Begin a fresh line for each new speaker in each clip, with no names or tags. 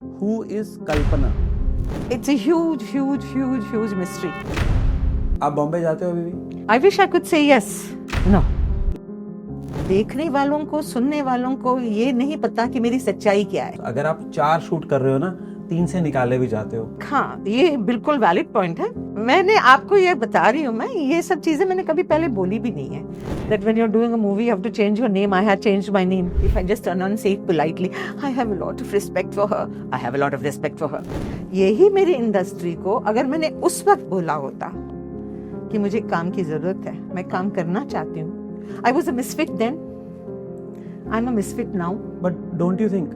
Who is Kalpana?
It's a huge mystery.
आप बॉम्बे जाते हो अभी भी?
I wish I could say yes. No. देखने वालों को, सुनने वालों को ये नहीं पता कि मेरी सच्चाई क्या है।
अगर आप 4 शूट कर रहे हो ना, 3 से निकाले भी जाते हो।
हाँ, ये बिल्कुल वैलिड पॉइंट है। मैंने आपको ये बता रही हूँ, मैं ये सब चीजें मैंने कभी पहले बोली भी नहीं है। That when you're doing a movie, you have to change your name. I had changed my name. If I just enunciate politely, I have a lot of respect for her. I have a lot of respect for her. यही मेरी industry को अगर मैंने उस वक्त बोला होता कि मुझे काम की जरूरत है, मैं काम करना चाहती हूँ। I was a misfit then. I'm a misfit now.
But don't you think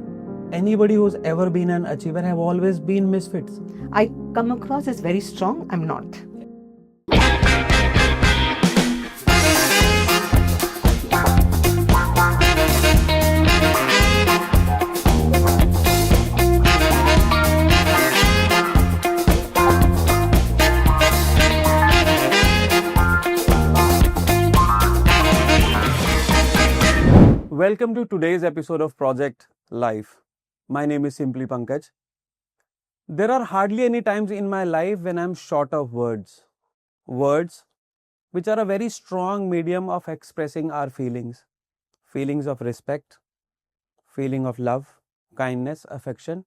anybody who's ever been an achiever have always been misfits?
I come across as very strong. I'm not.
Welcome to today's episode of Project Life. My name is simply Pankaj. There are hardly any times in my life when I'm short of words. Words which are a very strong medium of expressing our feelings. Feelings of respect, feeling of love, kindness, affection,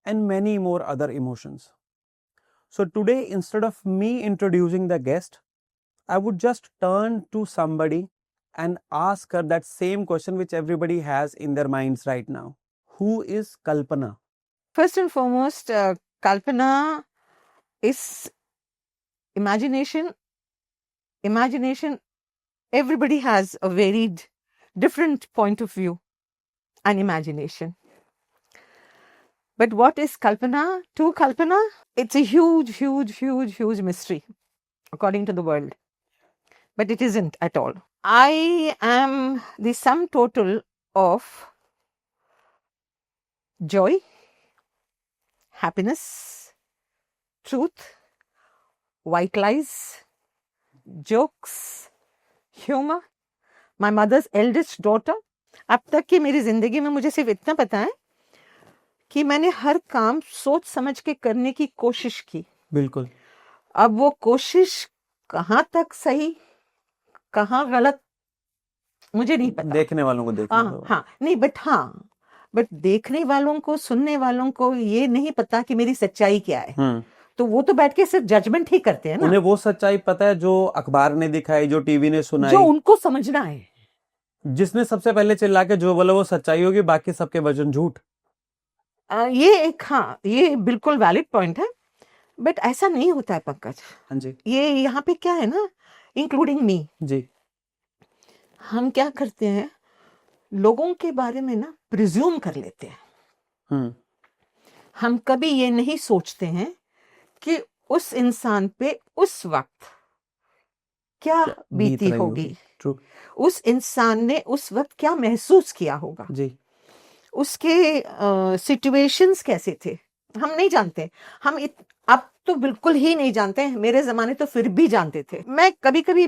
and many more other emotions. So today, instead of me introducing the guest, I would just turn to somebody and ask her that same question which everybody has in their minds right now. Who is Kalpana?
First and foremost, Kalpana is imagination. Imagination, everybody has a varied, different point of view and imagination. But what is Kalpana to Kalpana? It's a huge mystery, according to the world. But it isn't at all. I am the sum total of joy, happiness, truth, white lies, jokes, humor. My mother's eldest daughter. अब तक की मेरी जिंदगी में मुझे सिर्फ इतना पता है कि मैंने हर काम सोच समझ के करने की कोशिश की।
बिल्कुल।
अब वो कोशिश कहाँ तक सही, कहाँ गलत, मुझे नहीं पता।
देखने वालों को देखना होगा।
हाँ, नहीं, बट देखने वालों को, सुनने वालों को ये नहीं पता कि मेरी सच्चाई क्या है। तो वो तो बैठ के सिर्फ जजमेंट ही करते हैं ना।
उन्हें वो सच्चाई पता है जो अखबार ने दिखाई, जो टीवी ने सुनाई,
जो उनको समझना है।
जिसने सबसे पहले चिल्ला के जो बोला वो सच्चाई होगी, बाकी सबके वचन झूठ।
ये बिल्कुल वैलिड पॉइंट है। बट ऐसा नहीं होता है पंकज।
हाँ जी।
ये यहाँ पे क्या है ना, इंक्लूडिंग मी
जी।
हम क्या करते हैं, लोगों के बारे में ना प्रिज्यूम कर लेते हैं। हम कभी ये नहीं सोचते हैं कि उस इंसान पे उस वक्त क्या बीती होगी, उस इंसान ने उस वक्त क्या महसूस किया होगा जी, उसके सिचुएशंस कैसे थे, हम नहीं जानते। अब तो बिल्कुल ही नहीं जानते। मेरे जमाने तो फिर भी जानते थे। मैं कभी कभी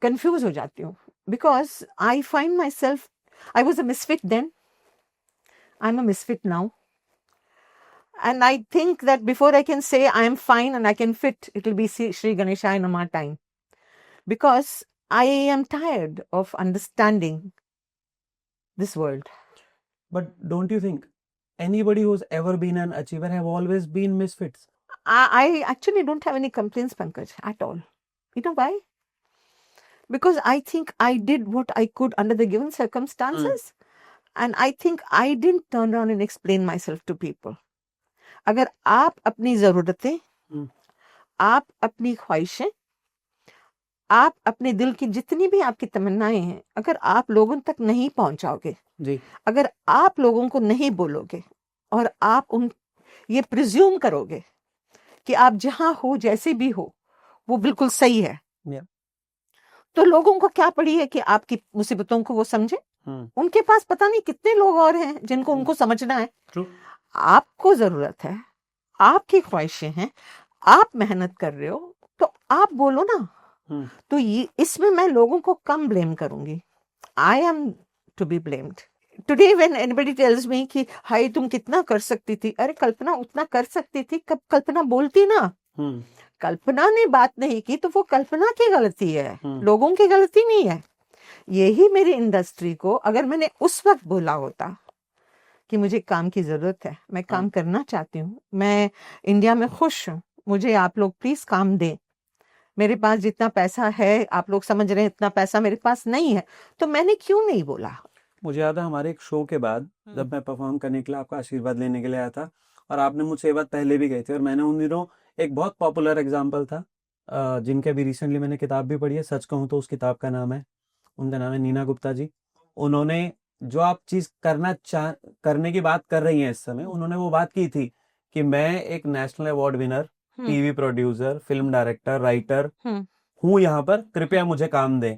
कंफ्यूज हो जाती हूँ because I find myself, I was a misfit then, I am a misfit now. And I think that before I can say I am fine and I can fit, it will be Sri Ganeshaya Nama time. Because I am tired of understanding this world.
But don't you think anybody who's ever been an achiever have always been misfits?
I actually don't have any complaints, Pankaj, at all. You know why? Because I think I did what I could under the given circumstances. And I think I didn't turn around and explain myself to people. अगर आप अपनी जरूरतें, आप अपनी ख्वाहिशें, आप अपने दिल की जितनी भी आपकी तमन्नाएं हैं, अगर आप लोगों तक नहीं पहुंचाओगे जी, अगर आप लोगों को नहीं बोलोगे और आप ये प्रिज्यूम करोगे कि आप जहां हो, जैसे भी हो, वो बिल्कुल सही है, तो लोगों को क्या पड़ी है कि आपकी मुसीबतों को वो समझे। उनके पास पता नहीं कितने लोग और हैं जिनको उनको समझना है। आपको जरूरत है, आपकी ख्वाहिशें हैं, आप मेहनत कर रहे हो, तो आप बोलो ना। तो इसमें मैं लोगों को कम ब्लेम करूंगी। I am to be blamed. today when anybody tells me कि हाय तुम कितना कर सकती थी, अरे कल्पना उतना कर सकती थी कब कल्पना बोलती ना। कल्पना ने बात नहीं की तो वो कल्पना की गलती है, लोगों की गलती नहीं है। यही मेरी इंडस्ट्री को अगर मैंने उस वक्त बोला होता कि मुझे काम की जरूरत है, मैं काम करना चाहती हूँ, मैं इंडिया में खुश हूँ, मुझे आप लोग प्लीज काम दें, मेरे पास जितना पैसा है आप लोग समझ रहे हैं इतना पैसा मेरे पास नहीं है, तो मैंने क्यों नहीं बोला।
मुझे याद है हमारे एक शो के बाद जब मैं परफॉर्म करने के लिए आपका आशीर्वाद लेने के लिए आया था, और आपने मुझसे ये बात पहले भी कही थी, और मैंने उन दिनों एक बहुत पॉपुलर एग्जाम्पल था जिनके अभी रिसेंटली मैंने किताब भी पढ़ी है, सच कहूँ तो उस किताब का नाम है, उनका नाम है नीना गुप्ता जी। उन्होंने जो आप चीज करने की बात कर रही हैं इस समय, उन्होंने वो बात की थी कि मैं एक national award winner, TV producer, film director, writer हूँ यहाँ पर, कृपया मुझे काम दें।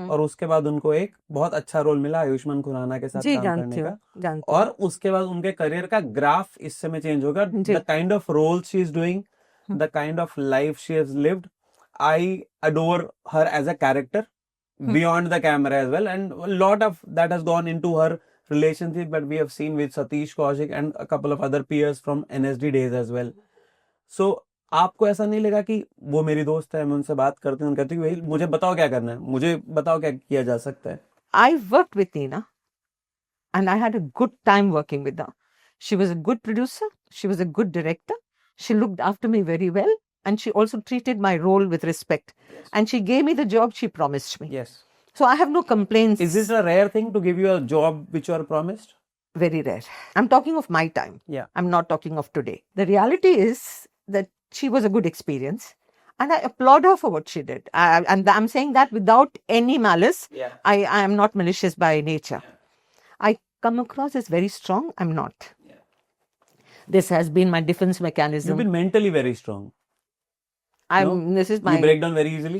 और उसके बाद उनको एक बहुत अच्छा रोल मिला आयुष्मान खुराना के साथ
जी
काम करने का,
जानती
और उसके बाद उनके करियर का ग्राफ इस समय चेंज होगा। The kind of role she is doing, the kind of life she has lived, I adore her as a character beyond the camera as well, and a lot of that has gone into her relationship that we have seen with Satish Kaushik and a couple of other peers from NSD days as well. So आपको ऐसा नहीं लगा कि वो मेरी दोस्त है, मैं उनसे बात करती हूँ, कहती हूँ भाई मुझे बताओ क्या करना है, मुझे बताओ क्या किया जा सकता है।
I worked with Neena and I had a good time working with her. She was a good producer, she was a good director, she looked after me very well, and she also treated my role with respect.
Yes.
And she gave me the job she promised me.
Yes.
So I have no complaints.
Is this a rare thing to give you a job which you are promised?
Very rare. I'm talking of my time.
Yeah.
I'm not talking of today. The reality is that she was a good experience. And I applaud her for what she did. And I'm saying that without any malice.
Yeah.
I am not malicious by nature. Yeah. I come across as very strong. I'm not. Yeah. This has been my defense mechanism.
You've been mentally very strong.
This is my...
You break down very easily?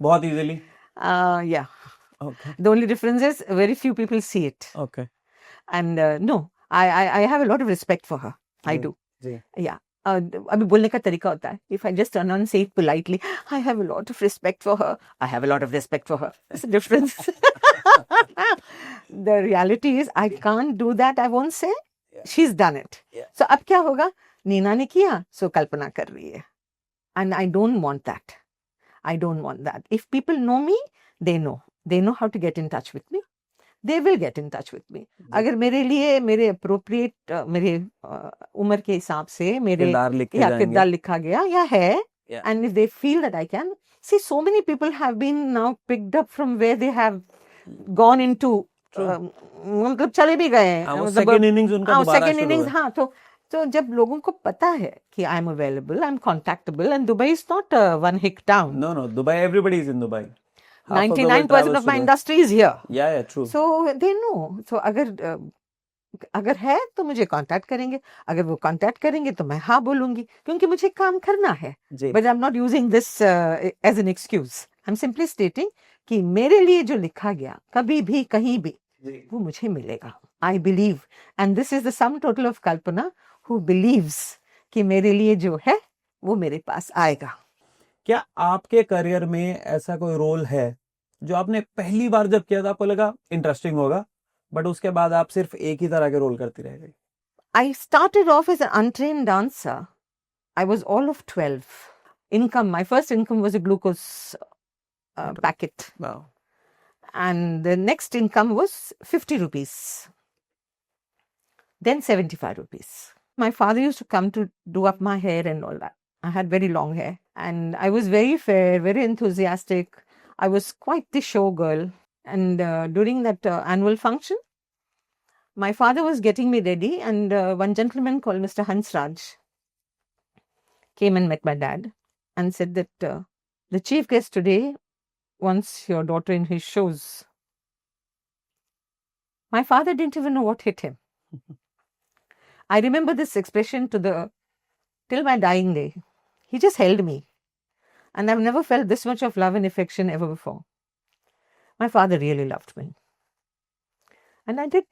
बहुत easily?
Yeah.
Okay.
The only difference is very few people see it.
Okay.
And no, I have a lot of respect for her. I do. Yeah. अभी बोलने का तरीका होता है. If I just enunciate politely, I have a lot of respect for her. I have a lot of respect for her. There's a difference. The reality is I can't do that. I won't say. Yeah. She's done it. Yeah. So अब क्या होगा? नीना ने किया, so कल्पना कर रही है. And I don't want that. I don't want that. If people know me, they know. They know how to get in touch with me. They will get in touch with me. अगर मेरे लिए मेरे appropriate मेरे उम्र के हिसाब से मेरे किरदार लिखा गया या है, and if they feel that I can, see, so many people have been now picked up from where they have gone into, मतलब चले भी गए हैं.
Second innings उनका दोबारा
second innings, हाँ, तो जब लोगों को पता है कि I am available, I am contactable, and Dubai is not one hick town.
No, Dubai, everybody is in Dubai.
99% of my industry is here.
Yeah, true.
So they know. So अगर है तो मुझे कांटेक्ट करेंगे, अगर वो contact करेंगे तो मैं हाँ बोलूंगी, क्योंकि मुझे काम करना है. But I'm not using this as an excuse. I'm simply stating कि मेरे लिए जो लिखा गया कभी भी कहीं भी वो मुझे मिलेगा. I believe, and this is the sum total of Kalpana, who believes कि मेरे लिए जो है वो मेरे पास आएगा.
क्या आपके करियर में ऐसा कोई रोल है जो आपने पहली बार जब किया था आपको लगा इंटरेस्टिंग होगा, बट उसके बाद आप सिर्फ एक ही तरह के रोल करती रह गई?
I started off as an untrained dancer. I was all of 12. Income, my first income was a glucose packet.
Wow.
And the next income was 50 rupees. Then 75 rupees. My father used to come to do up my hair and all that. I had very long hair and I was very fair, very enthusiastic. I was quite the show girl. And during that annual function, my father was getting me ready, and one gentleman called Mr. Hansraj came and met my dad and said that the chief guest today wants your daughter in his shows. My father didn't even know what hit him. I remember this expression till my dying day. He just held me. And I've never felt this much of love and affection ever before. My father really loved me. And I did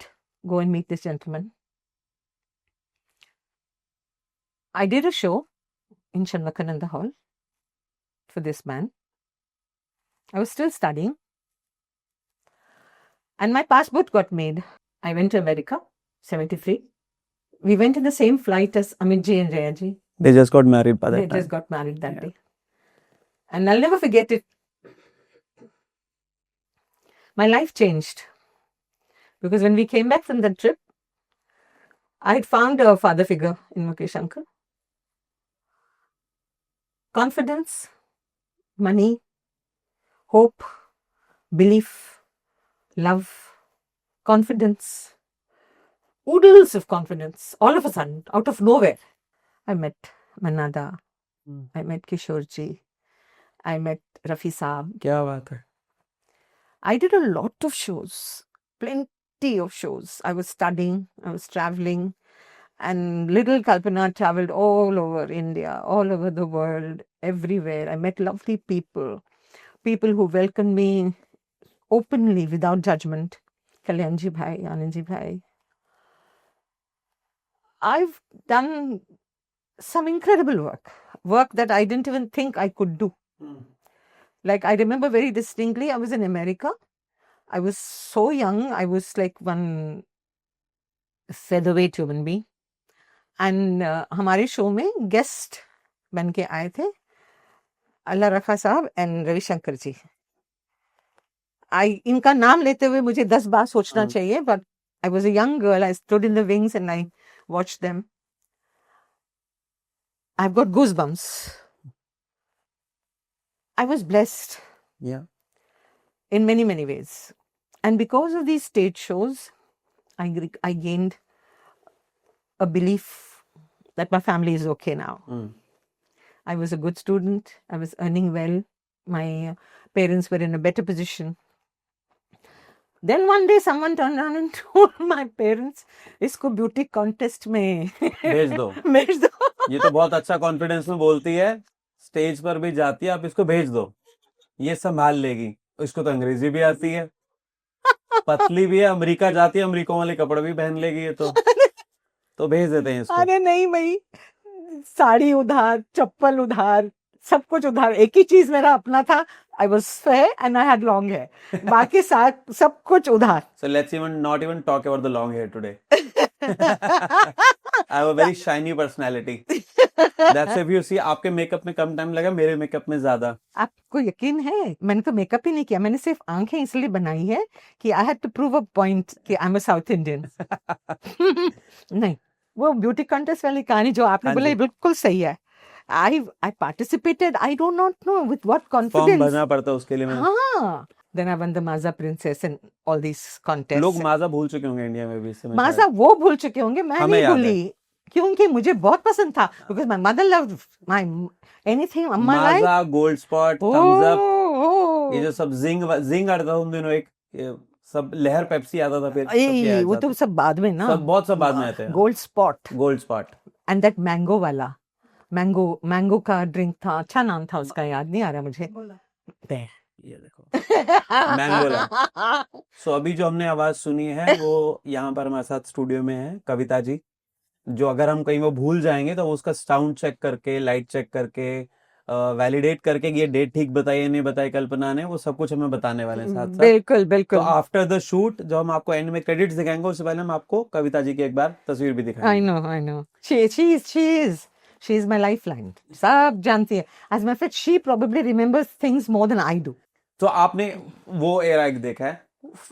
go and meet this gentleman. I did a show in Shanvakananda Hall for this man. I was still studying. And my passport got made. I went to America, 73. We went in the same flight as Amit ji and Jaya ji.
They just got married by that
They
time.
just got married that day. And I'll never forget it. My life changed. Because when we came back from that trip, I had found a father figure in Mukesh uncle. Confidence, money, hope, belief, love, confidence, oodles of confidence, all of a sudden, out of nowhere. I met Manada, I met Kishore ji, I met Rafi Saab.
क्या बात है.
I did a lot of shows, plenty of shows. I was studying, I was traveling, and little Kalpana traveled all over India, all over the world, everywhere. I met lovely people, people who welcomed me openly without judgment. Kalyanji Bhai, Anandji Bhai. I've done some incredible work that I didn't even think I could do. Like, I remember very distinctly, I was in America. I was so young. I was like one featherweight human being. And हमारे show में guest बन के आए थे अल्लाह रखा साहब and Ravishankar जी. इनका नाम लेते हुए मुझे 10 बार सोचना चाहिए, but I was a young girl. I stood in the wings and I watched them. I've got goosebumps. I was blessed.
Yeah.
In many, many ways. And because of these stage shows, I gained a belief that my family is okay now. I was a good student. I was earning well. My parents were in a better position. Then one day someone turned around and told my parents, इसको beauty contest में
भेज दो.
भेज दो.
ये तो बहुत अच्छा कॉन्फिडेंस में बोलती है, स्टेज पर भी जाती है, आप इसको भेज दो, ये संभाल लेगी. इसको तो अंग्रेजी भी आती है, पतली भी है, अमेरिका जाती है, अमेरिका वाले कपड़े भी पहन लेगी, ये तो भेज देते हैं इसको.
अरे नहीं भाई, साड़ी उधार, चप्पल उधार, सब कुछ उधार. एक ही चीज मेरा अपना था, I was fair and I had long hair. बाकी सब कुछ उधार.
So let's not even talk about the long hair today. I have a very shiny personality. That's if you see, आपके मेकअप में कम टाइम लगा, मेरे मेकअप में ज्यादा.
आपको यकीन है मैंने तो मेकअप ही नहीं किया, मैंने सिर्फ आंखें इसलिए बनाई है कि I had to prove a point कि I'm a South Indian. नहीं, वो ब्यूटी कॉन्टेस्ट वाली कहानी जो आपने बोला बिल्कुल सही है. I participated. I do not know with what confidence.
Form भरना पड़ता है उसके लिए.
हाँ. Then I won the Maaza Princess and all these contests.
लोग माजा भूल चुके होंगे इंडिया में भी.
माजा वो भूल चुके होंगे, मैं नहीं भूली, क्योंकि मुझे बहुत पसंद था. Because my mother loved my anything.
Maaza, Gold Spot, Thums Up, ये जो सब जिंग आता था उन दिनों, एक सब लहर पेप्सी आता था. फिर
वो तो सब बाद में ना,
सब बाद में आते हैं.
Gold spot
and
that mango वाला, मैंगो का ड्रिंक था, अच्छा नाम था उसका, याद नहीं आ रहा मुझे.
ये देखो मैंगोला. सो अभी जो हमने आवाज सुनी है वो यहाँ पर हमारे साथ स्टूडियो में है कविता जी, जो अगर हम कहीं वो भूल जाएंगे तो उसका साउंड चेक करके, लाइट चेक करके, वैलिडेट करके ये डेट ठीक बताई या नहीं बताई कल्पना ने, वो सब कुछ हमें बताने वाले हैं साथ साथ.
बिल्कुल.
तो आफ्टर द शूट जो हम आपको एंड में क्रेडिट्स दिखाएंगे, उससे पहले हम आपको कविता जी की एक बार तस्वीर भी दिखाएंगे.
I know. She is my lifeline. सब जानती है. As a matter of fact, she probably remembers things more than I do.
तो आपने वो एरा देखा है?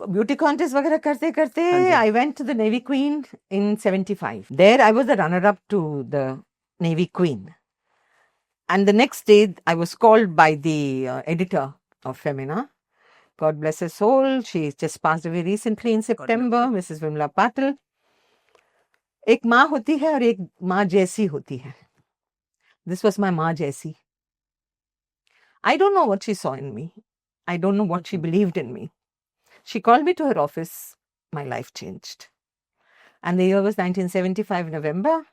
ब्यूटी कॉन्टेस्ट वगैरह करते करते I went to the Navy Queen in 75. There I was the runner-up to the Navy Queen. And the next day I was called by the editor of Femina. God bless her soul. She just passed away recently in September, Mrs. Vimla Patil. एक माँ होती है और एक माँ जैसी होती है. This was my माँ जैसी. I don't know what she saw in me. I don't know what she believed in me. She called me to her office. My life changed. And the year was 1975, November.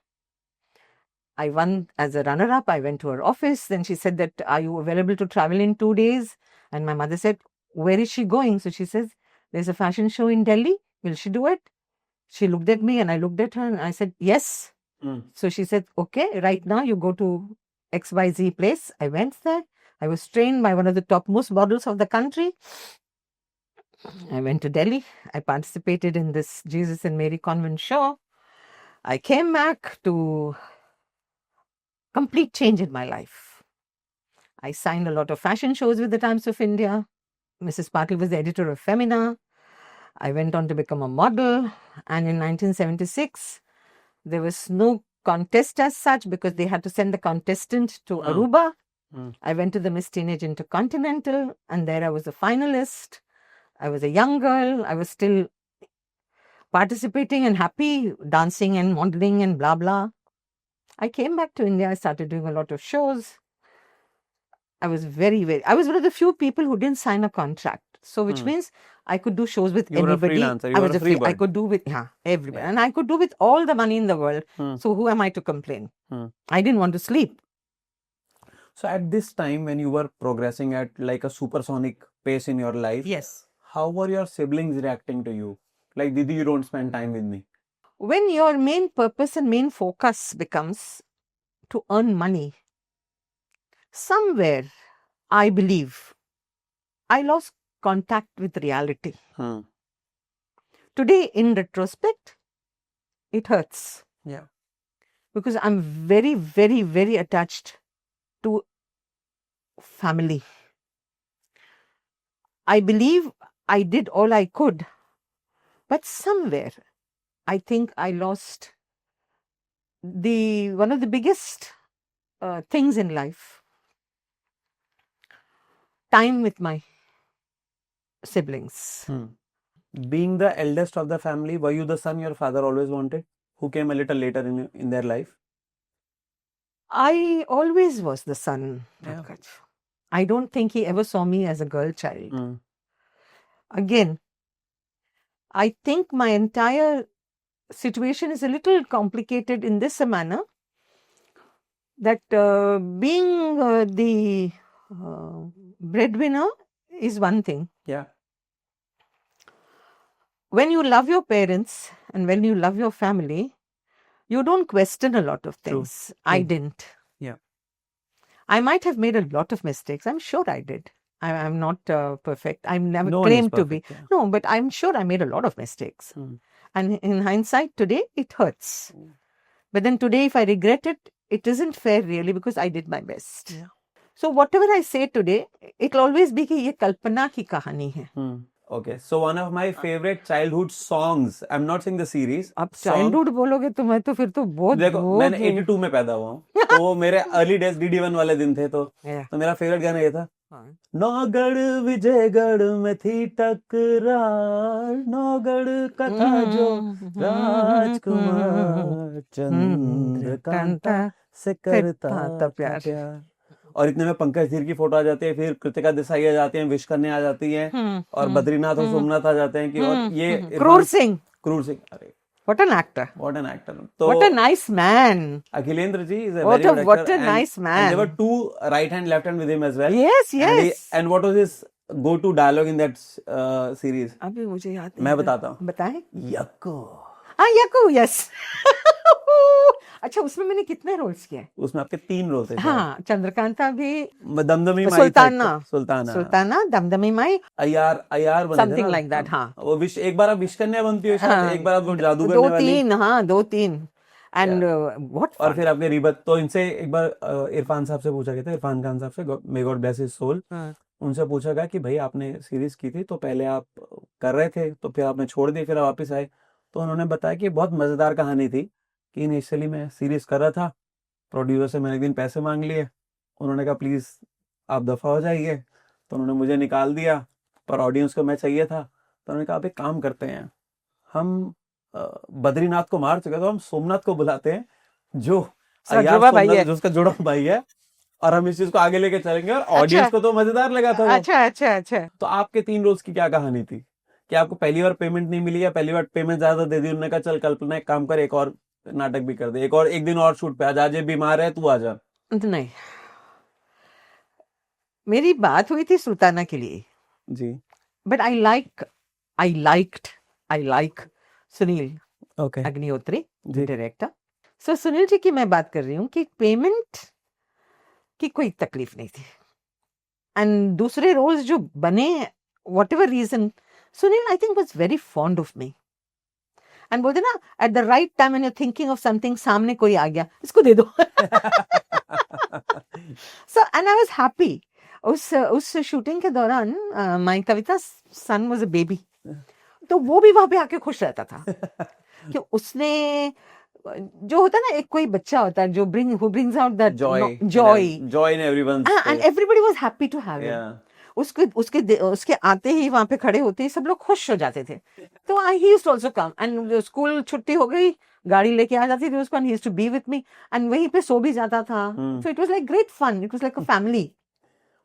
I won as a runner-up. I went to her office. Then she said that, are you available to travel in 2 days? And my mother said, where is she going? So she says, there's a fashion show in Delhi. Will she do it? She looked at me and I looked at her and I said, yes. So she said, okay, right now you go to XYZ place. I went there. I was trained by one of the topmost models of the country. I went to Delhi. I participated in this Jesus and Mary convent show. I came back to complete change in my life. I signed a lot of fashion shows with the Times of India. Mrs. Patil was the editor of Femina. I went on to become a model. And in 1976, there was no contest as such because they had to send the contestant to Aruba. I went to the Miss Teenage Intercontinental, and there I was a finalist. I was a young girl. I was still participating and happy, dancing and modeling and blah, blah. I came back to India. I started doing a lot of shows. I was I was one of the few people who didn't sign a contract. So, which means I could do shows with anybody.
You were a freelancer. You were a free bird.
I could do with everybody. Yeah. And I could do with all the money in the world. So, who am I to complain? I didn't want to sleep.
So, at this time when you were progressing at like a supersonic pace in your life,
yes,
how were your siblings reacting to you? Like, Didi, you don't spend time with me.
When your main purpose and main focus becomes to earn money, somewhere, I believe, I lost contact with reality. Today, in retrospect, it hurts.
Yeah.
Because I'm very, very, very attached to family. I believe I did all I could, but somewhere, I think I lost one of the biggest things in life. Time with my siblings.
Being the eldest of the family, were you the son your father always wanted, who came a little later in their life?
I always was the son. Yeah. I don't think he ever saw me as a girl child. Again, I think my entire situation is a little complicated in this manner, that being the breadwinner is one thing.
Yeah.
When you love your parents and when you love your family, you don't question a lot of things. True. I didn't.
Yeah.
I might have made a lot of mistakes. I'm sure I did. I'm not perfect. I'm never
no
claimed to be.
Yeah.
No, but I'm sure I made a lot of mistakes. And in hindsight, today, it hurts. But then today, if I regret it, it isn't fair really, because I did my best. Yeah. So whatever I say today, it'll always be कि ये कल्पना की कहानी है.
Okay, so one of my favorite childhood songs, I'm not saying the series.
अब childhood बोलोगे तो मैं तो फिर तो बहुत
देखो मैंने 82 में पैदा हुआ हूँ, तो वो मेरे अर्ली डेज DD1 वाले दिन थे, तो मेरा फेवरेट गाना ये था, नौगढ़ विजयगढ़ में थी टकरार, नौगढ़ का था जो राजकुमार चंद्रकांता से करता था प्यार. और इतने में पंकज धीर की फोटो आ जाती है, फिर कृतिका देसाई आ जाती है, विश करने आ जाती है, और बद्रीनाथ और सोमनाथ आ जाते हैं कि और ये
क्रूर सिंह.
अरे
what an actor.
So
what a nice man.
Akhilendra ji is a very good actor.
What a nice man.
And there were two right hand left hand with him as well.
Yes.
And what was his go to dialogue in that series?
अभी मुझे याद नहीं.
मैं बताता हूँ.
बताएं.
यक्को.
यक्को, yes. अच्छा, उसमें मैंने कितने रोल्स किए?
उसमें आपके 3 रोल थे.
हाँ, चंद्रकांता भी,
दमदमी माई,
सुल्ताना, दमदमी माई,
अयार बने
something like that. हाँ,
वो एक बार आप विश करने बनती हो, एक बार आप जादू करने वाली.
2-3 एंड व्हाट.
और फिर आपके रिबत, तो इनसे एक बार इरफान साहब से पूछा गया था, इरफान खान साहब से, may God bless his soul. उनसे पूछा गया कि भाई आपने सीरीज की थी, तो पहले आप कर रहे थे, तो फिर आपने छोड़ दी, फिर आप वापस आए. तो उन्होंने बताया कि बहुत मजेदार कहानी थी कि इनिशियली मैं सीरीज कर रहा था, प्रोड्यूसर से मैंने एक दिन पैसे मांग लिए, उन्होंने कहा प्लीज आप दफा हो जाइए, तो उन्होंने मुझे निकाल दिया, पर ऑडियंस को मैं चाहिए था, तो उन्होंने कहा आप एक काम करते हैं, हम बद्रीनाथ को मार चुके तो हम सोमनाथ को बुलाते हैं जो उसका जुड़ा भाई है, और हम इस चीज को आगे लेके चलेंगे, और ऑडियंस को तो मजेदार लगा था.
अच्छा.
तो आपके 3 रोल्स की क्या कहानी थी? कि आपको पहली बार पेमेंट नहीं मिली, या पहली बार पेमेंट ज्यादा दे दी, उन्होंने कहा चल कल्पना एक काम कर, एक और नाटक भी कर दे, एक दिन और शूट पे आज बीमार है तू आ जा.
नहीं, मेरी बात हुई थी सुल्ताना के लिए
ji,
but I like Sunil Agnihotri director. So Sunil ji की मैं बात कर रही हूँ कि पेमेंट की कोई तकलीफ नहीं थी, एंड दूसरे रोल्स जो बने, whatever reason, Sunil, I think, was very fond of me. And बोलते ना, at the right time when you're thinking of something, सामने कोई आ गया, इसको दे दो. So, and I was happy. उस शूटिंग के दौरान my Kavita's son was a baby. तो वो भी वहां पे आके खुश रहता था कि उसने जो होता है ना, एक कोई बच्चा होता है जो who brings out that
joy in everyone's
and everybody was happy to have him.
yeah.
उसके आते ही वहां पे खड़े होते ही सब लोग खुश हो जाते थे. तो he used to also come, and school छुट्टी हो गई, गाड़ी लेके आ जाती थी उसको, and he used to be with me, and वहीं पे सो भी जाता था. So it was like great fun. It was like a family.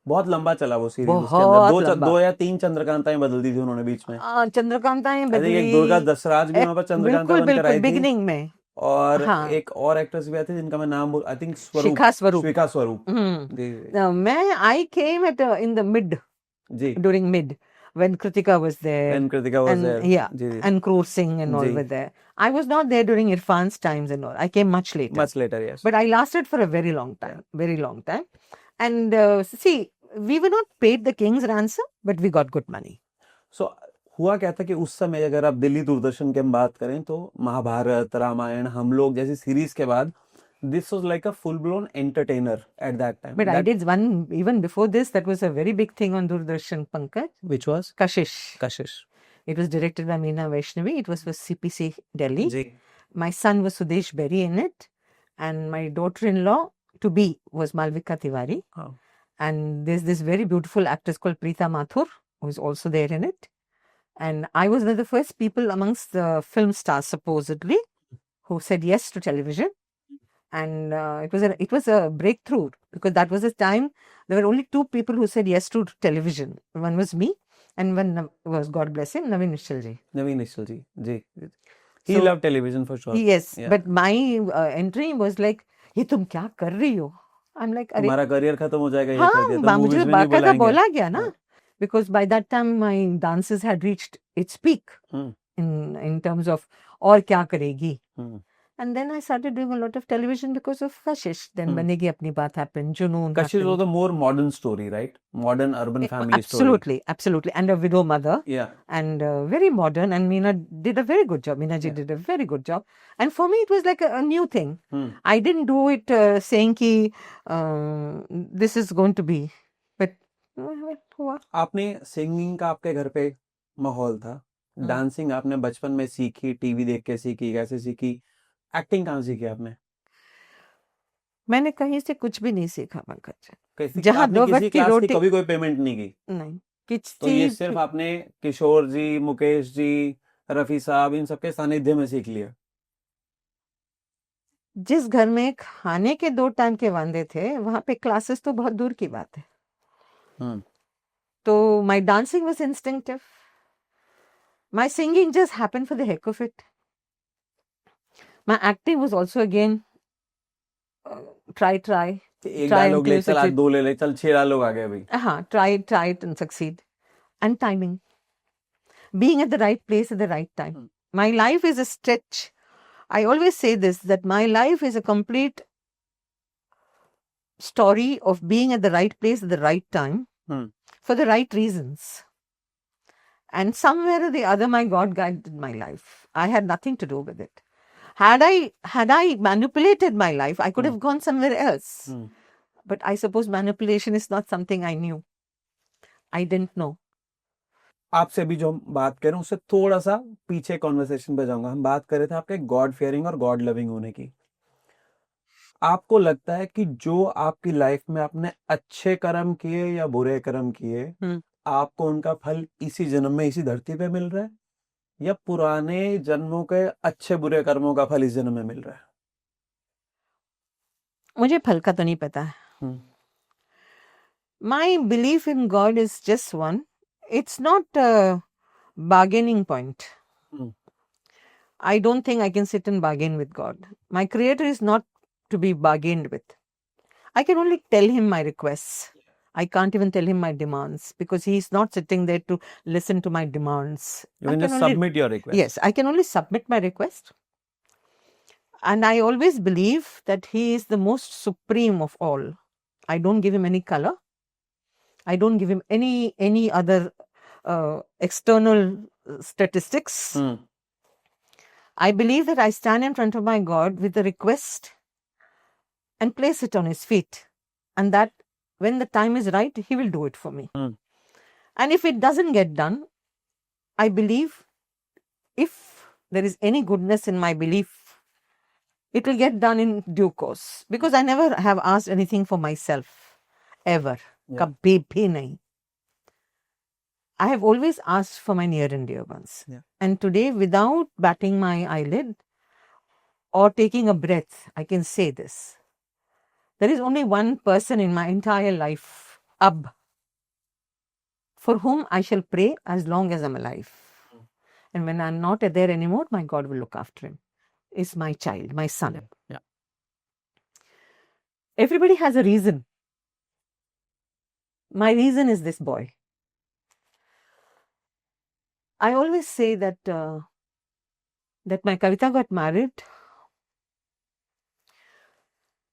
बहुत लंबा चला वो सीरीज. उसके अंदर दो या तीन चंद्रकांताएं बदल दी थी उन्होंने बीच में. चंद्रकांताएं बदली. एक दुर्गा दसराज भी वहां पर चंद्रकांता बनकर आई थी बिगिनिंग में. और एक और एक्ट्रेस भी आती जिनका मैं नाम आई थिंक शिखा स्वरूप. मैं I came at in the mid during mid when Kritika was there and Kroor Singh and all were there. I was not there during Irfan's times and all. I came much later, yes, but I lasted for a very long time. And see, we were not paid the king's ransom, but we got good money. So हुआ क्या था कि उस समय अगर आप दिल्ली दूरदर्शन की हम बात करें तो महाभारत, रामायण, हम लोग जैसी सीरीज के बाद this was like a full-blown entertainer at that time. But I did one even before this. That was a very big thing on Doordarshan, Pankaj. Which was? Kashish. It was directed by Meena Vaishnavi. It was for CPC Delhi. My son was Sudesh Berry in it, and my daughter-in-law to be was Malvika Tiwari. Oh. And there's this very beautiful actress called Preeta Mathur who is also there in it. And I was one of the first people amongst the film stars supposedly who said yes to television. And it was a breakthrough because that was a time there were only two people who said yes to television. One was me, and one was, God bless him, Naveen Nishchal ji. He loved television for sure. Yes, yeah. But my entry was like, ये तुम क्या कर रही हो? I'm like, अरे तुम्हारा career खत्म हो जाएगा ये कर दिया तो मुझे बाकायदा बोला गया ना. Because by that time my dances had reached its peak in terms of और क्या करेगी. And then I started doing a lot of television because of Kashish. Then Banegi Apni Baat happened, Junoon. Kashish was a more modern story, right? Modern urban family story. Absolutely. And a widow mother. Yeah. And very modern. And Meena did a very good job. Meena ji did a very good job. And for me, it was like a new thing. I didn't do it saying ki this is going to be. But हुआ. आपने singing का आपके घर पे माहौल था. Dancing आपने बचपन में सीखी, टीवी देख के सीखी, कैसे सीखी? एक्टिंग कहाँ सीखी आपने? मैंने कहीं से कुछ भी नहीं सीखा पंकज. जहाँ दो वक्त की रोटी कभी कोई पेमेंट नहीं की? नहीं. तो ये सिर्फ आपने किशोर जी, मुकेश जी, रफी साहब इन सबके सानिध्य में सीख लिया. जिस घर में खाने के 2 टाइम के वांदे थे वहां पे क्लासेस तो बहुत दूर की बात है. तो my dancing was instinctive. My singing just happened for the heck of it. My acting was also again try. एक डायलॉग ले चल, आज 2 ले चल, 6 डायलॉग आ गए भाई. हाँ, try it and succeed. And timing. Being at the right place at the right time. My life is a stretch. I always say this, that my life is a complete story of being at the right place at the right time for the right reasons. And somewhere or the other, my God guided my life. I had nothing to do with it. Had I manipulated my life, I could have gone somewhere else. But I suppose manipulation is not something I knew. I didn't know. आपसे भी जो बात कर रहे हैं उससे थोड़ा सा पीछे कॉन्वर्सेशन पे जाऊंगा. हम बात कर रहे थे आपके गॉड फियरिंग और गॉड लविंग होने की. आपको लगता है कि जो आपकी लाइफ में आपने अच्छे कर्म किए या बुरे कर्म किए, आपको उनका फल इसी जन्म में इसी धरती पे मिल रहा है, या पुराने जन्मों के अच्छे बुरे कर्मों का फल इस जन्म में मिल रहा है? मुझे फल का तो नहीं पता है. My belief in God is just one. It's not a bargaining point. I don't think I can sit and bargain with God. My Creator is not to be bargained with. I can only tell Him my requests. I can't even tell him my demands because he's not sitting there to listen to my demands. You can just submit your request. Yes, I can only submit my request. And I always believe that he is the most supreme of all. I don't give him any color. I don't give him any other
external statistics. I believe that I stand in front of my God with a request and place it on his feet, and that when the time is right, he will do it for me. And if it doesn't get done, I believe if there is any goodness in my belief, it will get done in due course, because I never have asked anything for myself, ever. Kabhi bhi nahi. I have always asked for my near and dear ones. And today, without batting my eyelid or taking a breath, I can say this. There is only one person in my entire life, Ab, for whom I shall pray as long as I'm alive. And when I'm not there anymore, my God will look after him. Is my child, my son. Everybody has a reason. My reason is this boy. I always say that that my Kavita got married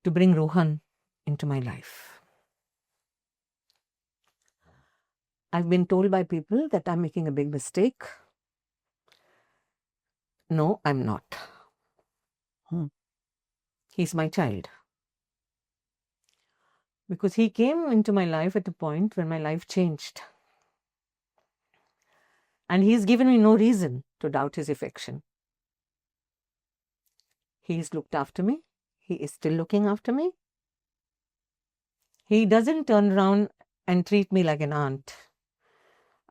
to bring Rohan into my life. I've been told by people that I'm making a big mistake. No, I'm not. He's my child. Because he came into my life at a point when my life changed. And he's given me no reason to doubt his affection. He's looked after me. He is still looking after me. He doesn't turn around and treat me like an aunt.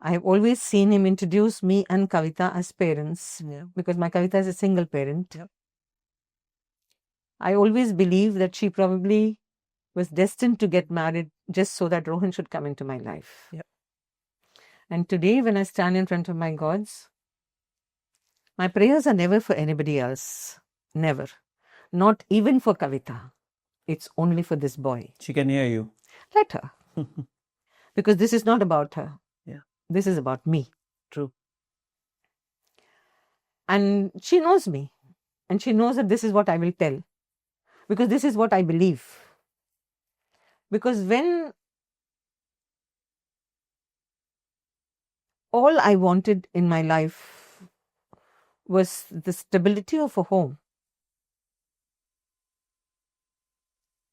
I have always seen him introduce me and Kavita as parents, because my Kavita is a single parent. I always believe that she probably was destined to get married just so that Rohan should come into my life. And today, when I stand in front of my gods, my prayers are never for anybody else. Never. Not even for Kavita. It's only for this boy.
She can hear you.
Let her. Because this is not about her. This is about me.
True.
And she knows me. And she knows that this is what I will tell. Because this is what I believe. Because when all I wanted in my life was the stability of a home,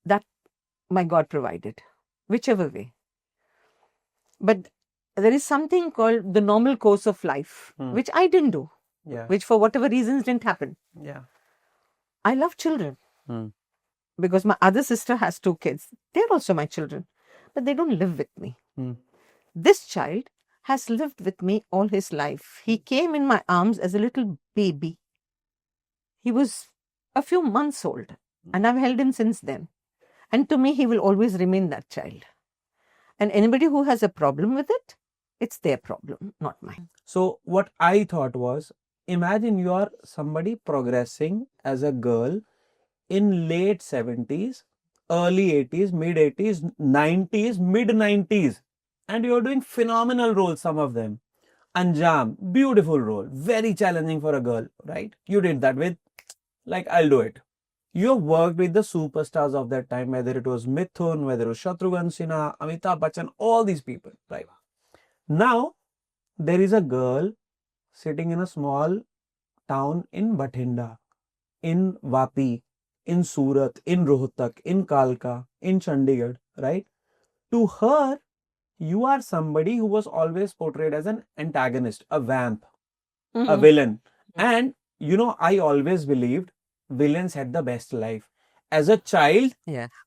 that my God provided, whichever way. But there is something called the normal course of life, which I didn't do, which for whatever reasons didn't happen. I love children because my other sister has 2 kids. They're also my children, but they don't live with me. This child has lived with me all his life. He came in my arms as a little baby. He was a few months old, and I've held him since then. And to me, he will always remain that child. And anybody who has a problem with it, it's their problem, not mine.
So what I thought was, imagine you are somebody progressing as a girl in late 70s, early 80s, mid 80s, 90s, mid 90s, and you're doing phenomenal roles, some of them. Anjam, beautiful role, very challenging for a girl, right? You did that with, like, I'll do it. You worked with the superstars of that time, whether it was Mithun, whether it was Shatrughan Sinha, Amitabh Bachchan, all these people, right? Now, there is a girl sitting in a small town in Bathinda, in Vapi, in Surat, in Rohtak, in Kalka, in Chandigarh, right? To her, you are somebody who was always portrayed as an antagonist, a vamp, a villain. And, you know, I always believed villains had the best life. As a child,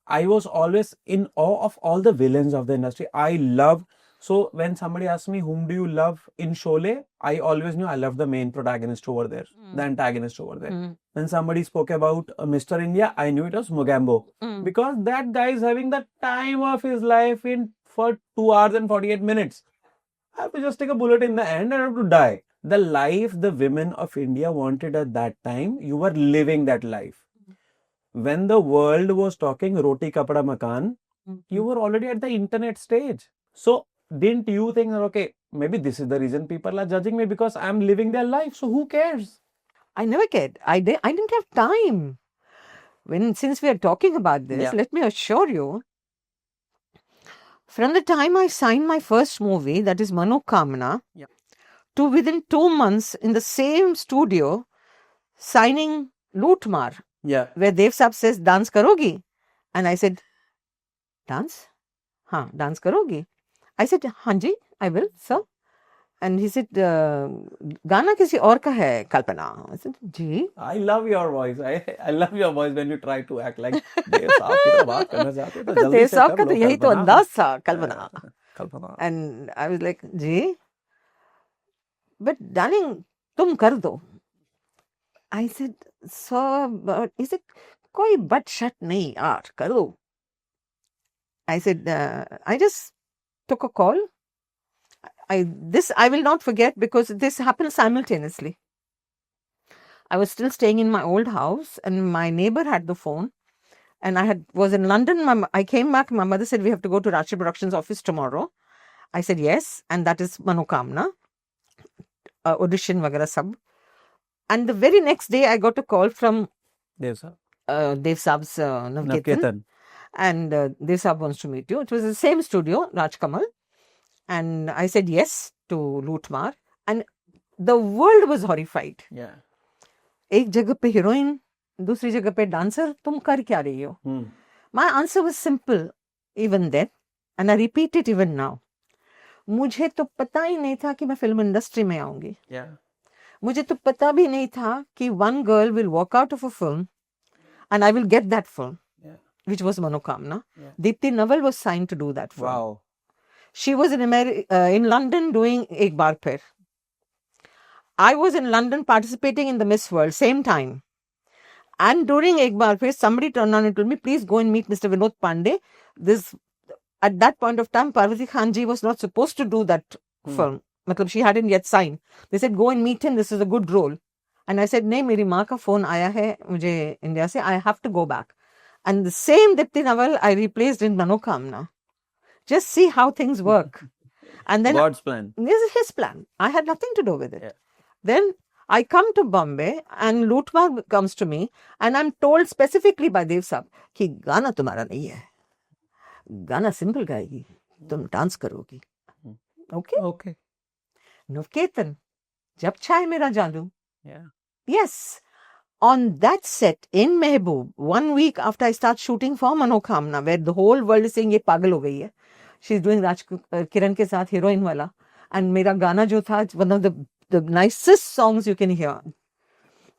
I was always in awe of all the villains of the industry. I love, so when somebody asked me, whom do you love in Sholay? I always knew I love the main protagonist over there, the antagonist over there. When somebody spoke about Mr. India, I knew it was Mogambo. Because that guy is having the time of his life for 2 hours and 48 minutes. I have to just take a bullet in the end and I have to die. The life the women of India wanted at that time, you were living that life. When the world was talking Roti Kapda Makan, you were already at the internet stage. So, didn't you think, okay, maybe this is the reason people are judging me because I'm living their life, so who cares?
I never cared. I didn't have time. Since we are talking about this, let me assure you, From the time I signed my first movie, that is Manokamna,
Yeah.
to within 2 months in the same studio, signing Lootmar,
Yeah.
where Dev Saab says, dance karogi? And I said, dance? Haan, dance karogi? I said, haan ji, I will, sir. And he said, गाना किसी और का है कल्पना. I said, ji.
I love your voice. I love your voice when you try to act like देव साहब की तरह बात करना चाहते हो तो
Because
जल्दी
देव
से
साहब
कर
का
लो
तो यही तो
कल्पना.
अंदाज था, कल्पना.
कल्पना.
And I was like, ji. But darling, तुम कर दो. I said, sir, but he said, कोई but shut नहीं यार, करो. I said, I just took a call. This I will not forget because this happened simultaneously. I was still staying in my old house and my neighbor had the phone and was in London. I came back. My mother said, we have to go to Rashi Productions office tomorrow. I said, yes. And that is Manokamna. Audition vagara sab. And the very next day I got a call from
देव साहब.
Dev Saab's Navketan.
Navketan.
And Dev Saab wants to meet you. It was the same studio, Raj Kamal. And I said yes to Lootmar. And the world was horrified.
Yeah.
एक जगह पे heroine, दूसरी जगह पे dancer, तुम कर क्या रही हो? My answer was simple even then, and I repeat it even now. मुझे तो पता ही नहीं था कि मैं फिल्म इंडस्ट्री में आऊंगी.
Yeah.
मुझे तो पता भी नहीं था कि one girl will walk out of a film and I will get that film,
Yeah.
which was Manokamna.
Yeah.
Deepti Naval was signed to do that film.
Wow.
She was in London doing Ek Baar Phir. I was in London participating in the Miss World, same time. And during Ek Baar Phir, somebody turned on and told me, please go and meet Mr. Vinod Pandey. At that point of time, Parvati Khanji was not supposed to do that film. Matlab, she hadn't yet signed. They said, go and meet him, this is a good role. And I said, nahi, meri maa ka phone aaya hai mujhe India se, I have to go back. And the same Deepti Naval I replaced in Manokamna. Just see how things work. And then
God's plan.
This is his plan. I had nothing to do with it.
Yeah.
Then I come to Bombay and Lootmar comes to me and I'm told specifically by Dev Saab कि गाना तुम्हारा नहीं है, गाना simple गाएगी, तुम dance करोगी. Okay?
Okay.
Navketan, जब छाए मेरा जादू.
Yeah.
Yes. On that set in Mehboob, 1 week after I start shooting for Manokamna, where the whole world is saying ये पागल हो गई है. She's doing Kiran के साथ heroine वाला. And मेरा गाना जो था, one of the nicest songs you can hear.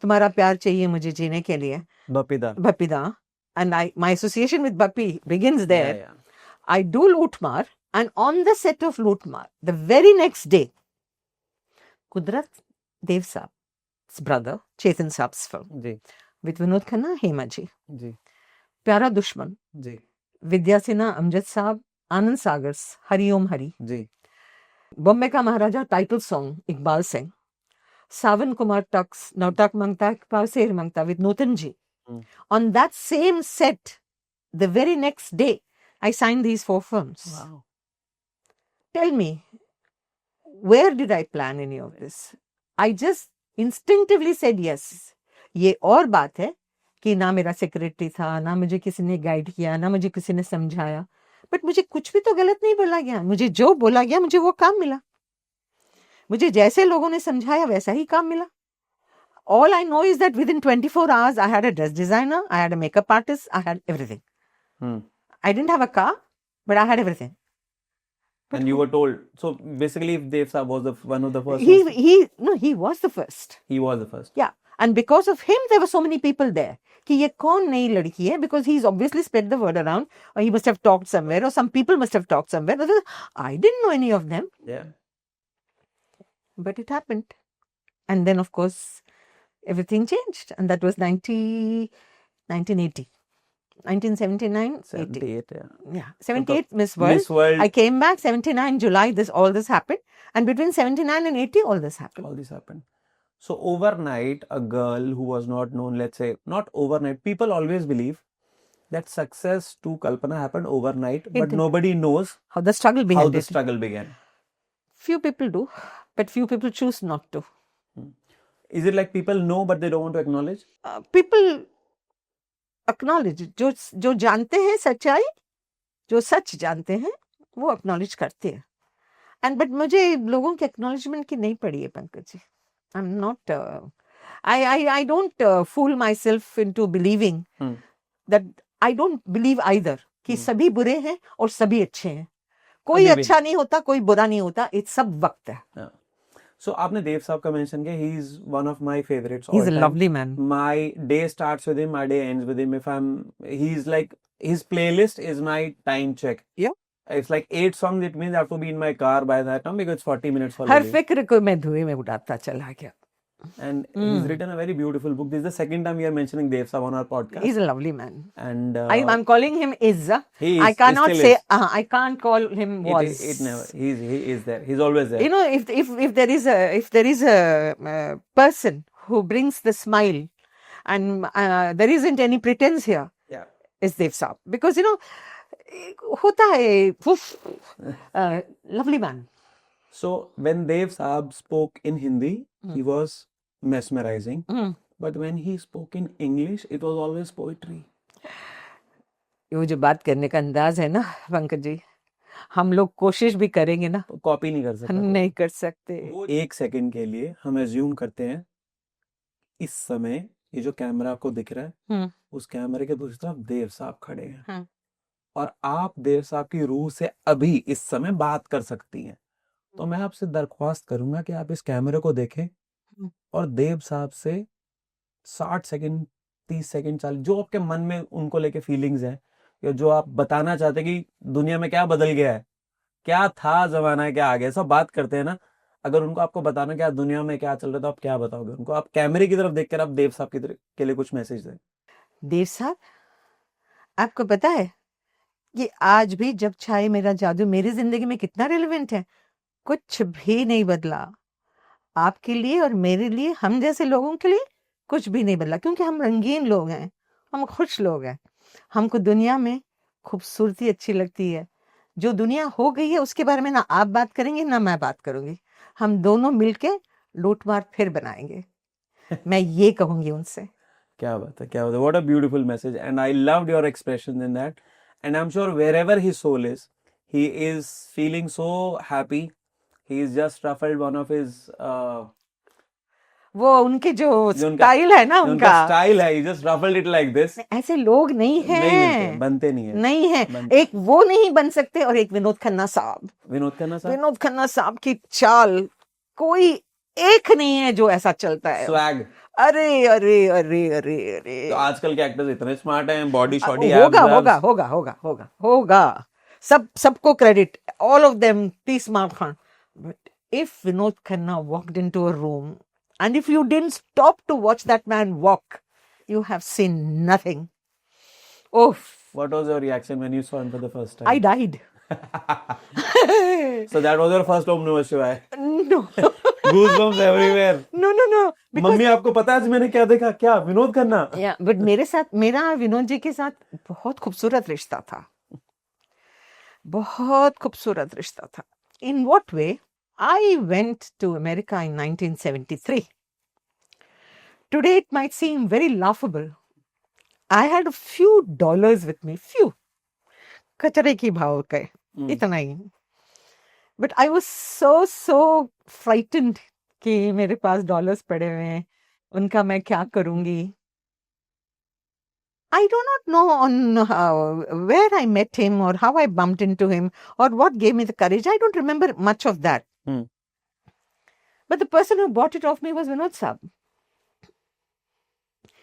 तुम्हारा प्यार चाहिए मुझे जीने के लिए.
Bapida.
Bapida. And my association with Bapi begins there.
Yeah.
I do Lootmar, and on the set of Lootmar, the very next day, Kudrat Dev Saab's brother, Chetan Saab's film,
ji.
with Vinod Khanna, Hema ji.
Ji.
Pyara Dushman,
ji.
Vidya Sinha, Amjad Saab, Anand Sagar's Hari Om Hari.
Ji.
Bombay Ka Maharaja title song, Iqbal Singh. Savan Kumar Tuck's Nautak Mangta, Pauser Mangta with Nutan ji. On that same set, the very next day, I signed these 4 films.
Wow.
Tell me, where did I plan any of this? I just instinctively said yes. ये और बात है कि ना मेरा secretary था, ना मुझे किसी ने गाइड किया, ना मुझे किसी ने समझाया. बट मुझे कुछ भी तो गलत नहीं बोला गया. मुझे जो बोला गया, मुझे वो काम मिला. मुझे जैसे लोगों ने समझाया वैसा ही काम मिला. All I know is that within 24 hours, I had a dress designer, I had a makeup artist, I had everything. I didn't have a car, but I had everything.
And you were told. So basically, if Dev Saab was one of the first.
He was the first.
He was the first.
Yeah. And because of him, there were so many people there. कि ये कौन नई लड़की है? Because he's obviously spread the word around, or he must have talked somewhere, or some people must have talked somewhere. I didn't know any of them.
Yeah.
But it happened. And then, of course, everything changed. And that was 1980. 1979,
78,
yeah. 78, Miss World.
Miss World.
I came back, 79, July, all this happened. And between 79 and 80, all this happened.
All this happened. So overnight, a girl who was not known, let's say, not overnight, people always believe that success to Kalpana happened overnight, but nobody knows
how the struggle
began.
Few people do, but few people choose not to.
Is it like people know, but they don't want to acknowledge?
People acknowledge. जो जानते हैं सच्चाई, जो सच जानते हैं, वो acknowledge करते हैं। एंड बट मुझे लोगों के एक्नॉलेजमेंट की नहीं पड़ी है Pankaj ji. I am not I don't fool myself into believing that I don't believe either कि सभी बुरे हैं और सभी अच्छे हैं। कोई अच्छा नहीं होता, कोई बुरा नहीं होता, ये सब वक्त है।
So आपने देव साहब का मेंशन किया, he is one of my favorites all
He's a
time.
lovely man.
My day starts with him, my day ends with him. He's like, his playlist is my time check.
Yeah.
It's like 8 songs, it means I have to be in my car by that time because it's 40 minutes for
her
leaving.
फिक्र को मैं धुएं में उड़ाता चला गया।
And he's written a very beautiful book. This is the second time we are mentioning Dev Saab on our podcast.
He's a lovely man.
And
I'm calling him is.
He is.
I cannot
he
say.
is.
I can't call him was.
It never. He is there. He's always there.
You know, if there is a person who brings the smile, and there isn't any pretense here,
Yeah.
is Dev Saab, because you know, होता है lovely man.
So when Dev Saab spoke in Hindi, he was mesmerizing. But when he spoke in English, it was always poetry.
वो जो बात करने का अंदाज है ना पंकज जी, हम लोग कोशिश भी करेंगे ना,
कॉपी नहीं कर सकते।
नहीं कर सकते।
वो 1 सेकंड के लिए हम एज्यूम करते हैं इस समय ये जो कैमरा आपको दिख रहा है, उस कैमरे के दूसरी तरफ देव साहब खड़े हैं, और आप देव साहब की रूह से अभी इस समय बात कर सकती हैं। तो मैं आपसे दरख्वास्त करूंगा कि आप इस कैमरे को देखें और देव साहब से 60 सेकंड 30 सेकंड 40 जो आपके मन में उनको लेके फीलिंग्स हैं, या जो आप बताना चाहते हैं कि दुनिया में क्या बदल गया है, क्या था जमाना, क्या आ गया, सब बात करते हैं ना। अगर उनको आपको बताना क्या दुनिया में क्या चल रहा है, तो आप क्या बताओगे उनको? आप कैमरे की तरफ देखकर आप देव साहब के लिए कुछ मैसेज दें।
देव साहब, आपको पता है कि आज भी जब छाए मेरा जादू मेरी जिंदगी में कितना रिलेवेंट है? कुछ भी नहीं बदला। आपके लिए और मेरे लिए, हम जैसे लोगों के लिए कुछ भी नहीं बदला, क्योंकि हम रंगीन लोग हैं, हम खुश लोग हैं। हमको दुनिया में खूबसूरती अच्छी लगती है। जो दुनिया हो गई है उसके बारे में ना आप बात करेंगे ना मैं बात करूंगी, हम दोनों मिलके लूटमार फिर बनाएंगे। मैं ये कहूंगी उनसे।
क्या बात है, क्या बात है। What a beautiful message, and I loved your expression in that, and I'm sure wherever his soul is, he is feeling so happy. He's just ruffled one of his
वो उनके जो स्टाइल है ना, उनका
स्टाइल है, he just ruffled it like this.
ऐसे लोग नहीं हैं,
नहीं मिलते, बनते नहीं है,
नहीं है। एक वो नहीं बन सकते, और एक विनोद खन्ना साहब, विनोद खन्ना साहब की चाल कोई एक नहीं है जो ऐसा चलता है।
स्वैग,
अरे अरे अरे अरे अरे,
तो आजकल के एक्टर्स इतने स्मार्ट हैं, बॉडी शॉडी
होगा होगा होगा होगा होगा होगा, सबको credit, all of them, T smart Khan. But if Vinod Khanna walked into a room and if you didn't stop to watch that man walk, you have seen nothing. Oh,
what was your reaction when you saw him for the first time?
I died.
So that was your first Om Namah Shivaya?
No.
Goosebumps everywhere.
No.
Mummy आपको पता है आज मैंने क्या देखा? क्या? Vinod Khanna?
Yeah, but मेरा विनोद जी के साथ बहुत खूबसूरत रिश्ता था, बहुत खूबसूरत रिश्ता था। In what way? I went to America in 1973. Today it might seem very laughable. I had a few dollars with me, few. कचरे की भाव के, इतना ही। But I was so frightened कि मेरे पास डॉलर्स पड़े हुए हैं, उनका मैं क्या करूंगी। I do not know on where I met him or how I bumped into him or what gave me the courage. I don't remember much of that. But the person who bought it off me was Vinod Saab.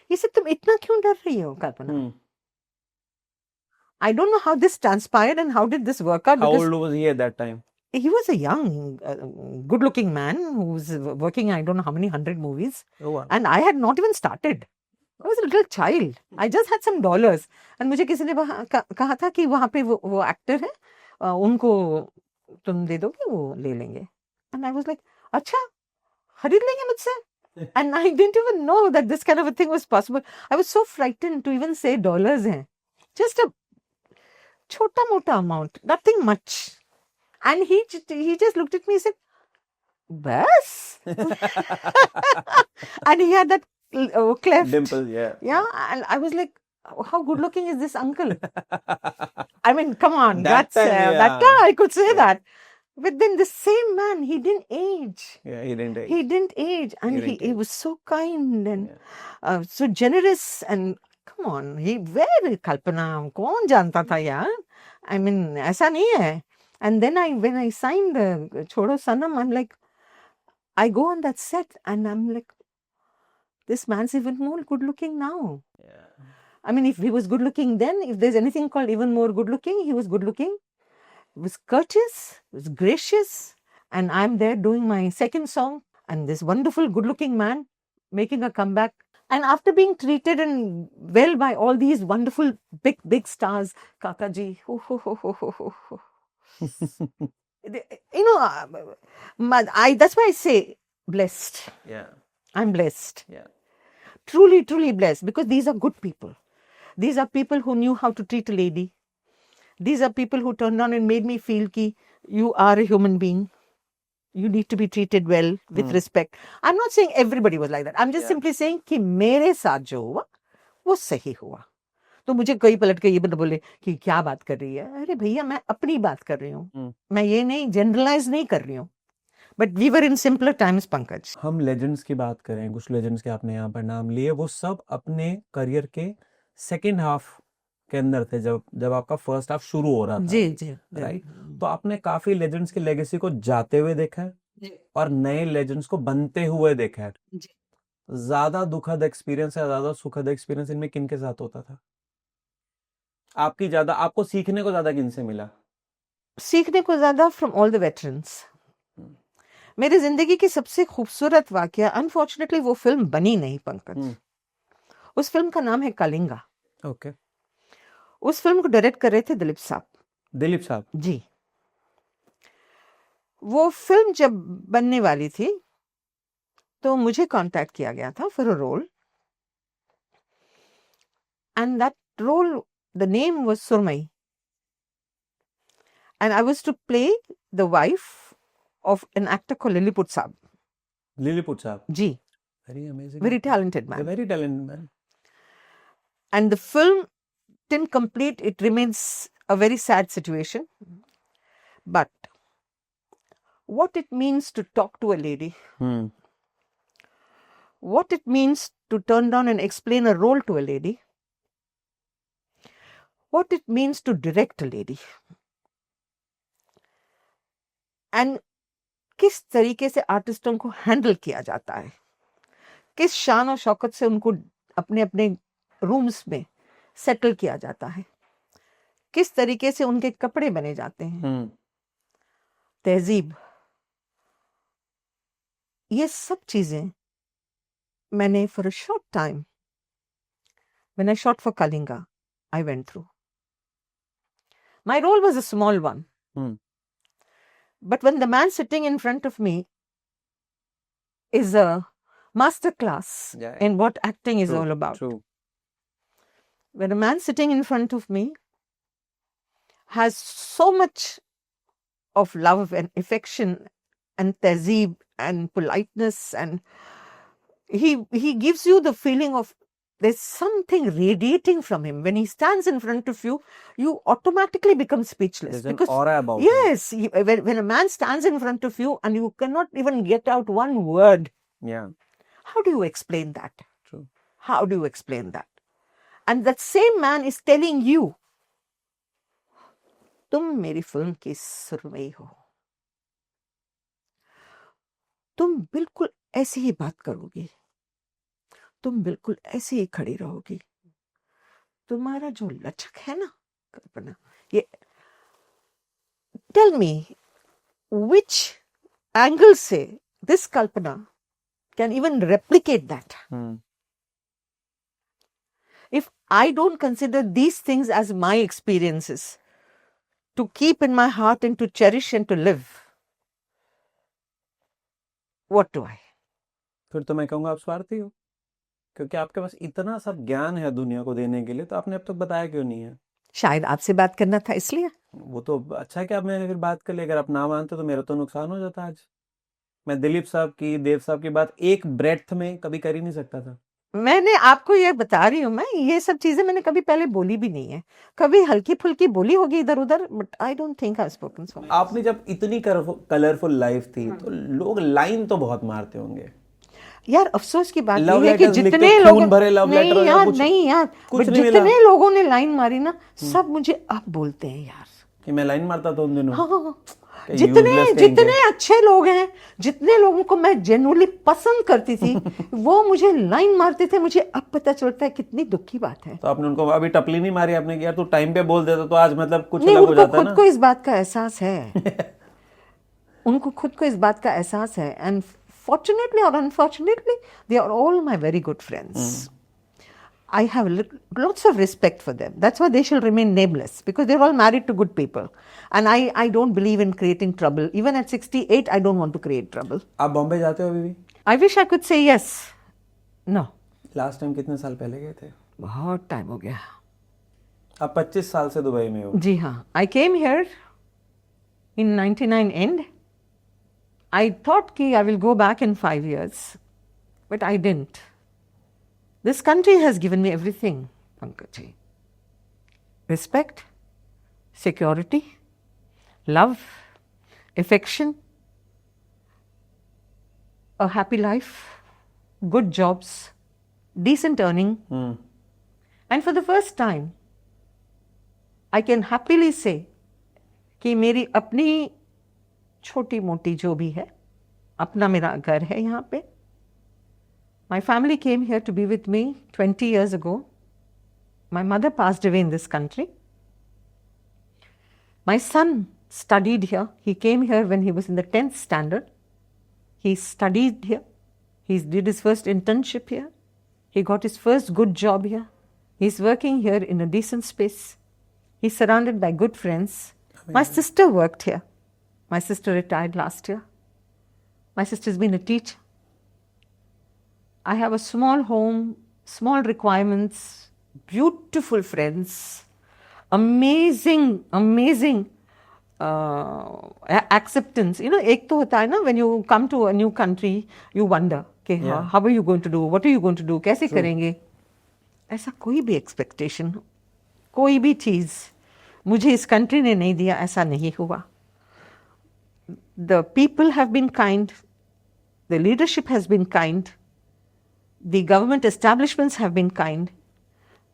He said, तुम इतना क्यों डर रही हो कल्पना? I don't know how this transpired and how did this work out.
How old was he at that time?
He was a young, good-looking man who was working, I don't know how many 100 movies.
Oh, wow.
And I had not even started. I was a little child. I just had some dollars. And मुझे किसी ने कहा था कि वहाँ पे वो actor है, उनको तुम दे दोगे, वो ले लेंगे। And I was like, अच्छा, खरीद लेंगे मुझसे? And I didn't even know that this kind of a thing was possible. I was so frightened to even say dollars हैं. Just a छोटा मोटा amount, nothing much. And he just looked at me and said, बस? And he had that cleft
dimple, yeah.
And I was like, how good looking is this uncle? I mean, come on,
That
that's
time,
that
yeah.
I could say
Yeah.
that. But then the same man, he didn't age.
Yeah, he didn't.
He didn't age, and
didn't
he
age.
was so kind and
Yeah.
so generous. And come on, he very Kalpana. कौन जानता था यार? I mean, ऐसा नहीं है. And then when I signed Chodo Sanam, I'm like, I go on that set and I'm like, this man's even more good looking now.
Yeah.
I mean, if he was good looking then, if there's anything called even more good looking, he was good looking. He was courteous, he was gracious. And I'm there doing my second song, and this wonderful good looking man making a comeback. And after being treated and well by all these wonderful big stars, Kakaji, that's why I say blessed.
Yeah.
I'm blessed.
Yeah.
Truly, truly blessed, because these are good people. These are people who knew how to treat a lady. These are people who turned on and made me feel कि you are a human being. You need to be treated well, with respect. I'm not saying everybody was like that. I'm just simply saying कि मेरे साथ जो हुआ वो सही हुआ. तो मुझे कोई पलट के ये बोले कि क्या बात कर रही है. अरे भैया, मैं अपनी बात कर रही हूँ. मैं ये नहीं जनरलाइज नहीं कर रही हूँ. But we were in simpler times, Pankaj.
हम लेजेंड्स की बात करें, कुछ लेजेंड्स के आपने यहाँ पर नाम लिए, वो सब अपने करियर के सेकेंड हाफ के अंदर थे, जब आपका फर्स्ट हाफ शुरू हो रहा था.
जी.
राइट. तो आपने काफी लेजेंड्स की लेगेसी को जाते हुए देखा है और नए लेजेंड्स को बनते हुए देखा है. ज्यादा दुखद एक्सपीरियंस या ज्यादा सुखद एक्सपीरियंस इनमें किन के साथ होता था? आपको सीखने को ज्यादा किन से मिला?
सीखने को ज्यादा फ्रॉम ऑल द वेटरन्स. मेरी जिंदगी की सबसे खूबसूरत वाकया, अनफॉर्चुनेटली वो फिल्म बनी नहीं, पंकज. उस फिल्म का नाम है कलिंगा.
ओके.
उस फिल्म को डायरेक्ट कर रहे थे दिलीप साहब जी. वो फिल्म जब बनने वाली थी तो मुझे कांटेक्ट किया गया था for a role, and that role, the name was Surmai, and I was to play the wife of an actor called Lilliput Saab.
Lilliput Saab.
Ji.
Very amazing.
Very talented man.
A very talented man.
And the film didn't complete. It remains a very sad situation. But what it means to talk to a lady, what it means to turn down and explain a role to a lady, what it means to direct a lady, and किस तरीके से आर्टिस्टों को handle किया जाता है, किस शान और शौकत से उनको अपने अपने रूम्स में सेटल किया जाता है, किस तरीके से उनके कपड़े बने जाते हैं, तहजीब, ये सब चीजें मैंने for a short time, when I shot for Kalinga, I went through. My role was a small one. But when the man sitting in front of me is a master class in what acting is all about.
True.
When a man sitting in front of me has so much of love and affection and tehzeeb and politeness, and he gives you the feeling of there's something radiating from him. When he stands in front of you, you automatically become speechless.
There's
because
an aura about
yes, when a man stands in front of you and you cannot even get out one word, how do you explain that?
True.
How do you explain that? And that same man is telling you, तुम मेरी film की सुरमई हो, तुम बिल्कुल ऐसी ही बात करोगी, तुम बिल्कुल ऐसे ही खड़ी रहोगी, तुम्हारा जो लचक है ना कल्पना, ये टेल मी which angle से this Kalpana can even replicate that. If I don't consider these things as my experiences to keep in my heart and to cherish and to live, what do I?
फिर तो मैं कहूँगा आप स्वार्थी हो, क्योंकि आपके पास इतना सब ज्ञान है दुनिया को देने के लिए, तो आपने अब तक बताया क्यों नहीं है?
शायद आपसे बात करना था इसलिए.
वो तो अच्छा है कि आप मैंने फिर बात कर ली. अगर आप ना मानते तो मेरा तो नुकसान हो जाता आज. मैं दिलीप साहब की, देव साहब की बात एक ब्रेथ में कभी कर ही नहीं सकता था.
मैंने आपको ये बता रही हूँ, मैं ये सब चीजें मैंने कभी पहले बोली भी नहीं है, कभी हल्की फुल्की बोली होगी इधर उधर, but I don't think I have spoken सो।
आपने जब इतनी कलरफुल लाइफ थी तो लोग लाइन तो बहुत मारते होंगे
यार अफसोस की बात
लव
ये है कि
लेटर्स लिखते,
जितने
खून
लोग
भरे लव
नहीं
लेटर
यार
कुछ
नहीं यार
कुछ
बट
नहीं मिला
जितने लोगों ने लाइन मारी ना सब मुझे अब बोलते हैं यार।
कि मैं लाइन मारता था उन दिनों।
हाँ,
कि
जितने
useless कहेंगे।
जितने अच्छे लोग हैं, जितने लोगों को मैं जेन्युइनली पसंद करती थी वो मुझे लाइन मारते थे, मुझे अब पता चलता है कितनी दुख की बात है।
तो आपने उनको अभी टपली नहीं मारी आपने कि यार तू टाइम पे बोल देता तो आज मतलब कुछ
नहीं,
अलग हो
उनको
जाता
खुद
ना।
को इस बात का एहसास है उनको खुद को इस बात का एहसास है, एंड फॉर्चुनेटली और unfortunately they are all my very good friends. I have lots of respect for them. That's why they shall remain nameless, because they're all married to good people. And I don't believe in creating trouble. Even at 68, I don't want to create trouble.
आप बॉम्बे जाते हो अभी भी?
I wish I could say yes. No.
Last time कितने साल पहले गए थे?
बहुत टाइम हो गया।
आप 25 साल से दुबई में हो?
जी हाँ। I came here in 99 end. I thought कि I will go back in 5 years, but I didn't. This country has given me everything, Pankaj. Respect, security, love, affection, a happy life, good jobs, decent earning. And for the first time, I can happily say कि मेरी अपनी छोटी मोटी जो भी है, अपना मेरा घर है यहाँ पे। My family came here to be with me 20 years ago. My mother passed away in this country. My son studied here. He came here when he was in the 10th standard. He studied here. He did his first internship here. He got his first good job here. He's working here in a decent space. He's surrounded by good friends. Amazing. My sister worked here. My sister retired last year. My sister's been a teacher. I have a small home, small requirements, beautiful friends, amazing acceptance. You know, एक तो होता है ना, when you come to a new country, you wonder कि how are you going to do, what are you going to do, कैसे करेंगे। ऐसा कोई भी expectation, कोई भी चीज़ मुझे इस country ने नहीं दिया, ऐसा नहीं हुआ। The people have been kind, the leadership has been kind. The government establishments have been kind.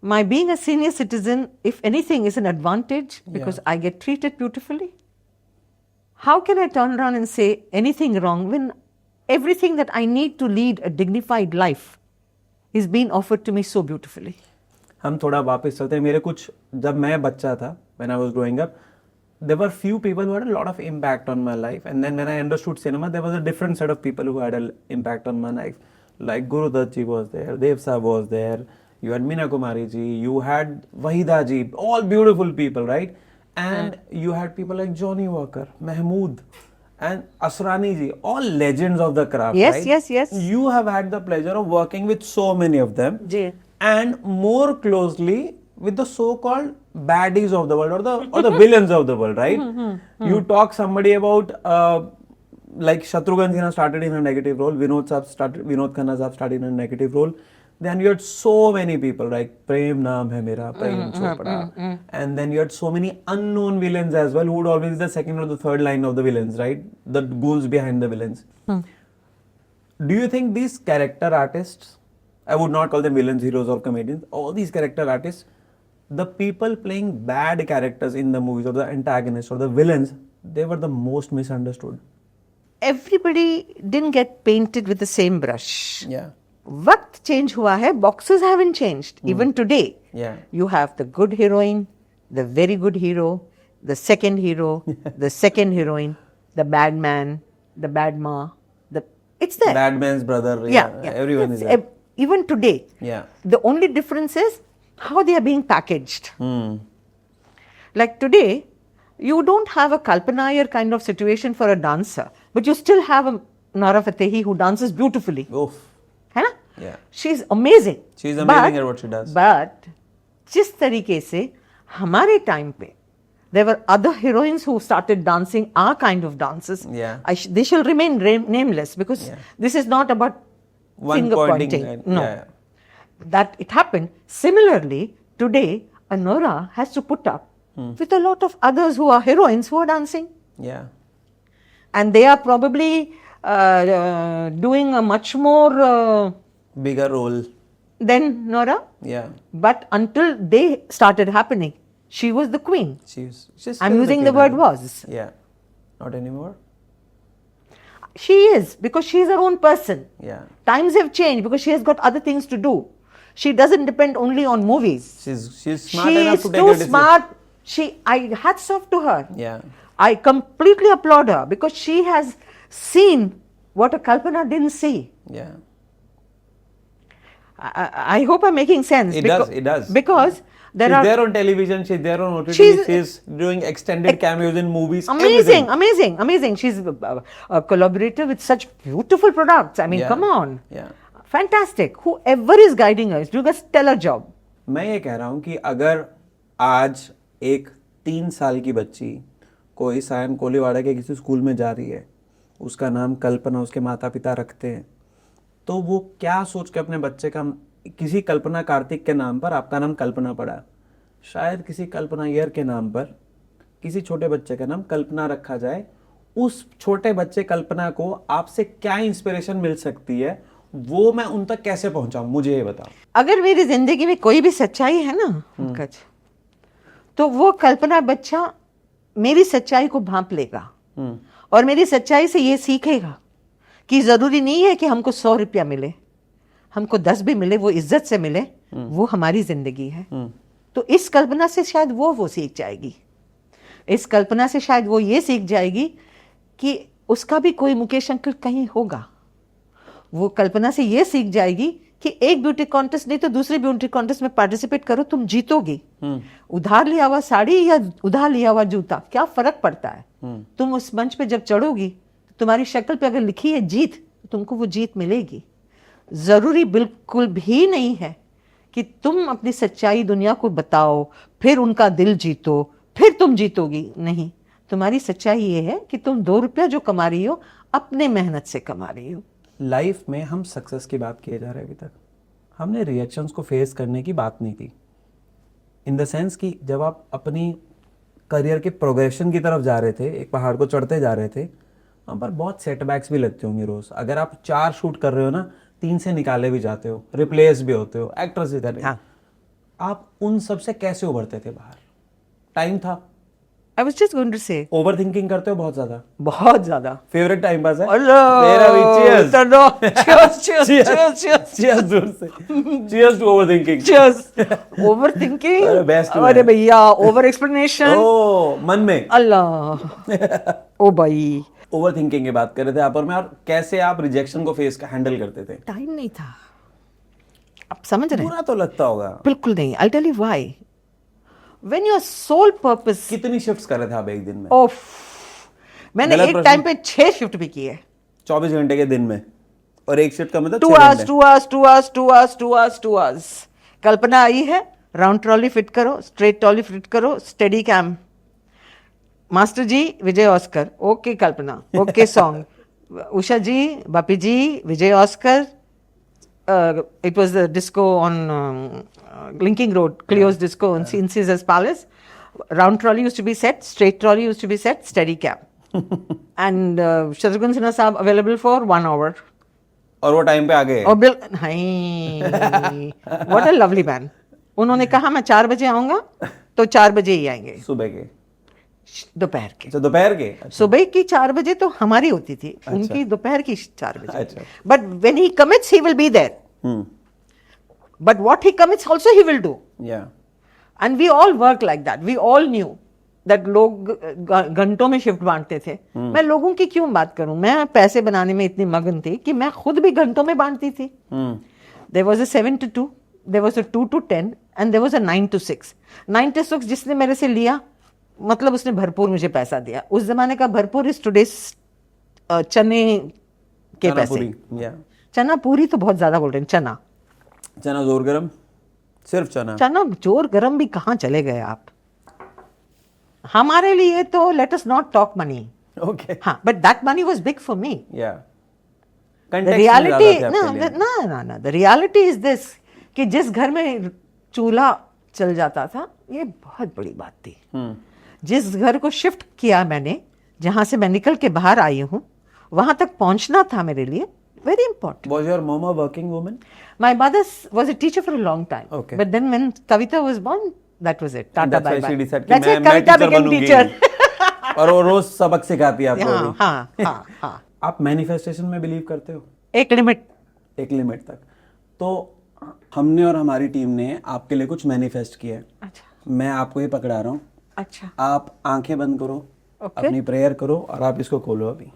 My being a senior citizen, if anything, is an advantage because I get treated beautifully. How can I turn around and say anything wrong when everything that I need to lead a dignified life is being offered to me so beautifully?
हम थोड़ा वापस चलते हैं। मेरे कुछ जब मैं बच्चा था, when I was growing up, there were few people who had a lot of impact on my life, and then when I understood cinema, there was a different set of people who had an impact on my life. Like Guru Dutt ji was there, Dev Saab was there, you had Meena Kumari ji, you had Wahida ji, all beautiful people, right? And you had people like Johnny Walker, Mahmood, and Asrani ji, all legends of the craft,
yes,
right?
Yes.
You have had the pleasure of working with so many of them, and more closely with the so-called baddies of the world, or the villains of the world, right? You talk somebody about like Shatrughan Sinha started in a negative role, Vinod Khanna Saab started in a negative role. Then you had so many people, like Prem Naam Hai Mera, Prem Chopra, and then you had so many unknown villains as well, who would always be the second or the third line of the villains, right? The goons behind the villains. Do you think these character artists, I would not call them villains, heroes or comedians, all these character artists, the people playing bad characters in the movies, or the antagonists or the villains, they were the most misunderstood?
Everybody didn't get painted with the same brush.
Yeah.
वक्त change हुआ है, boxes haven't changed. Even today, you have the good heroine, the very good hero, the second hero, the second heroine, the bad man, the bad ma. It's there.
Bad man's brother. Yeah. Everyone is there.
Even today.
Yeah.
The only difference is how they are being packaged. Like today, you don't have a Kalpana Iyer kind of situation for a dancer, but you still have a Nora Fatehi who dances beautifully.
Oof.
है ना?
Yeah.
She's amazing.
She's amazing at what she does.
But जिस तरीके से हमारे time पे there were other heroines who started dancing our kind of dances.
Yeah.
They shall remain nameless because this is not about
one
finger pointing. No.
Yeah.
that it happened. Similarly, today, a Nora has to put up with a lot of others who are heroines who are dancing.
Yeah.
And they are probably doing a much more
Bigger role.
than Nora.
Yeah.
But until they started happening, she was the queen.
She's
I'm using the word was.
Yeah. Not anymore.
She is, because she is her own person.
Yeah.
Times have changed because she has got other things to do. She doesn't depend only on movies.
She's smart
She
enough
is
to take a
too
decision.
smart. Hats off to her.
Yeah.
I completely applaud her because she has seen what a Kalpana didn't see.
Yeah.
I hope I'm making sense.
It does.
Because
She's there on television, she's there on OTT, she's doing extended cameos in movies.
Amazing,
everything.
amazing. She's a collaborator with such beautiful products. I mean, come on.
Yeah.
Fantastic. Whoever is guiding her is doing a stellar job.
मैं ये कह रहा हूँ कि अगर आज एक 3 साल की बच्ची कोई सायन कोलीवाड़ा के किसी स्कूल में जा रही है, उसका नाम कल्पना उसके माता पिता रखते हैं, तो वो क्या सोच के अपने बच्चे का किसी कल्पना कार्तिक के नाम पर आपका नाम कल्पना पड़ा, शायद किसी कल्पना ईयर के नाम पर किसी छोटे बच्चे का नाम कल्पना रखा जाए. उस छोटे बच्चे कल्पना को आपसे क्या इंस्पिरेशन मिल सकती है, वो मैं उन तक कैसे पहुंचाऊं, मुझे ये बताओ.
अगर मेरी जिंदगी में कोई भी सच्चाई है ना पंकज, तो वो कल्पना बच्चा मेरी सच्चाई को भांप लेगा और मेरी सच्चाई से ये सीखेगा कि जरूरी नहीं है कि हमको 100 रुपया मिले, हमको 10 भी मिले, वो इज्जत से मिले, वो हमारी जिंदगी है. तो इस कल्पना से शायद वो सीख जाएगी. इस कल्पना से शायद वो ये सीख जाएगी कि उसका भी कोई मुकेश अंकल कहीं होगा. वो कल्पना से ये सीख जाएगी कि एक ब्यूटी कॉन्टेस्ट नहीं तो दूसरे ब्यूटी कॉन्टेस्ट में पार्टिसिपेट करो, तुम जीतोगी. उधार लिया हुआ साड़ी या उधार लिया हुआ जूता, क्या फर्क पड़ता है. तुम उस मंच पे जब चढ़ोगी, तुम्हारी शक्ल पे अगर लिखी है जीत, तो तुमको वो जीत मिलेगी. जरूरी बिल्कुल भी नहीं है कि तुम अपनी सच्चाई दुनिया को बताओ, फिर उनका दिल जीतो, फिर तुम जीतोगी. नहीं, तुम्हारी सच्चाई ये है कि तुम 2 रुपया जो कमा रही हो अपने मेहनत से कमा रही हो.
लाइफ में हम सक्सेस की बात किए जा रहे हैं, अभी तक हमने रिएक्शंस को फेस करने की बात नहीं की. इन द सेंस कि जब आप अपनी करियर के प्रोग्रेशन की तरफ जा रहे थे, एक पहाड़ को चढ़ते जा रहे थे, वहाँ पर बहुत सेटबैक्स भी लगते होंगे रोज. अगर आप 4 शूट कर रहे हो ना, 3 से निकाले भी जाते हो, रिप्लेस भी होते हो, एक्ट्रेस भी कर रहे हो. आप उन सब से कैसे उभरते थे बाहर? टाइम था?
I was just going to say.
Over thinking करते हो बहुत ज्यादा?
बहुत ज्यादा.
फेवरेट टाइम पास है?
मेरा
भी. cheers.
cheers.
cheers दूर से. cheers to overthinking.
cheers. overthinking. अरे भैया, ओवर एक्सप्लेनेशन.
ओ मन में.
अल्लाह. ओ भाई.
ओवर थिंकिंग की बात कर रहे थे आप और मैं, और कैसे आप रिजेक्शन को फेस हैंडल करते थे?
टाइम नहीं था. आप समझ रहे हैं?
बुरा तो लगता होगा.
बिल्कुल नहीं. I'll tell you why. When your sole purpose.
कितनी शिफ्ट्स कर रहे थे आप एक दिन में?
ओफ, मैंने एक टाइम पे 6 शिफ्ट भी किए.
24 घंटे के दिन में, और एक शिफ्ट का मतलब
2 hours. कल्पना आई है, राउंड ट्रॉली फिट करो, स्ट्रेट ट्रॉली फिट करो, steady cam. Master ji, Vijay Oscar. Okay Kalpana, okay song. Usha ji, Bapi ji, Vijay Oscar. It was the disco on Linking Road, Cleo's disco in Caesar's Palace. Round trolley used to be set, straight trolley used to be set, steady cam. And Shatrughan Sinha Saab available for 1 hour.
और वो time पे आ गए?
नहीं. What a lovely man. उन्होंने कहा मैं 4 बजे आऊंगा, तो 4 बजे ही आएंगे.
सुबह के?
दोपहर के.
अच्छा, दोपहर के.
सुबह की 4 बजे तो हमारी होती थी, उनकी दोपहर की 4 बजे.
अच्छा.
But when he commits, he will be there. But what he commits also he will do.
Yeah.
And we all work like that. We all knew that लोग घंटों में शिफ्ट बांटते थे. मैं लोगों की क्यों बात करूं? मैं पैसे बनाने में इतनी मगन थी कि मैं खुद भी घंटों में बांटती थी. There was a 7 to 2, there was a 2 to 10, and there was a 9 to 6. 9 to 6 जिसने मेरे से लिया, मतलब उसने भरपूर मुझे पैसा दिया. उस जमाने का भरपूर इस टुडेस चने के पैसे. चना पूरी तो बहुत ज्यादा बोल रहे हैं. चना
जोर गरम, सिर्फ चना
जोर गरम भी कहाँ चले गए आप? हमारे लिए तो let us not talk money.
Okay.
हाँ, but that money was big for me.
Yeah.
The reality, ना, द रियलिटी इज दिस कि जिस घर में चूल्हा चल जाता था, ये बहुत बड़ी बात थी। जिस घर को शिफ्ट किया मैंने, जहां से मैं निकल के बाहर आई हूँ, वहां तक पहुंचना था मेरे लिए very important.
Was your mom a working woman?
My mother was a teacher for a long time.
Okay.
But then when Kavita was born, that was it. Tata
That's
bye
why
bye.
she decided कि
That's why
मैं
Kavita
teacher
became
बनूंगी।
teacher.
और वो रोज सबक सिखाती है आपको
हाँ
भी।
हाँ हाँ हाँ।
आप मैनिफेस्टेशन में बिलीव करते हो?
एक लिमिट।
एक लिमिट तक। तो हमने और हमारी टीम ने आपके लिए कुछ मैनिफेस्ट किया है।
अच्छा
मैं आपको ही पकड़ा रहा हूँ।
अच्छा।
आप आंखें बंद करो,
Okay.
अपनी प्रेयर करो और आप इसको खोलो अभी।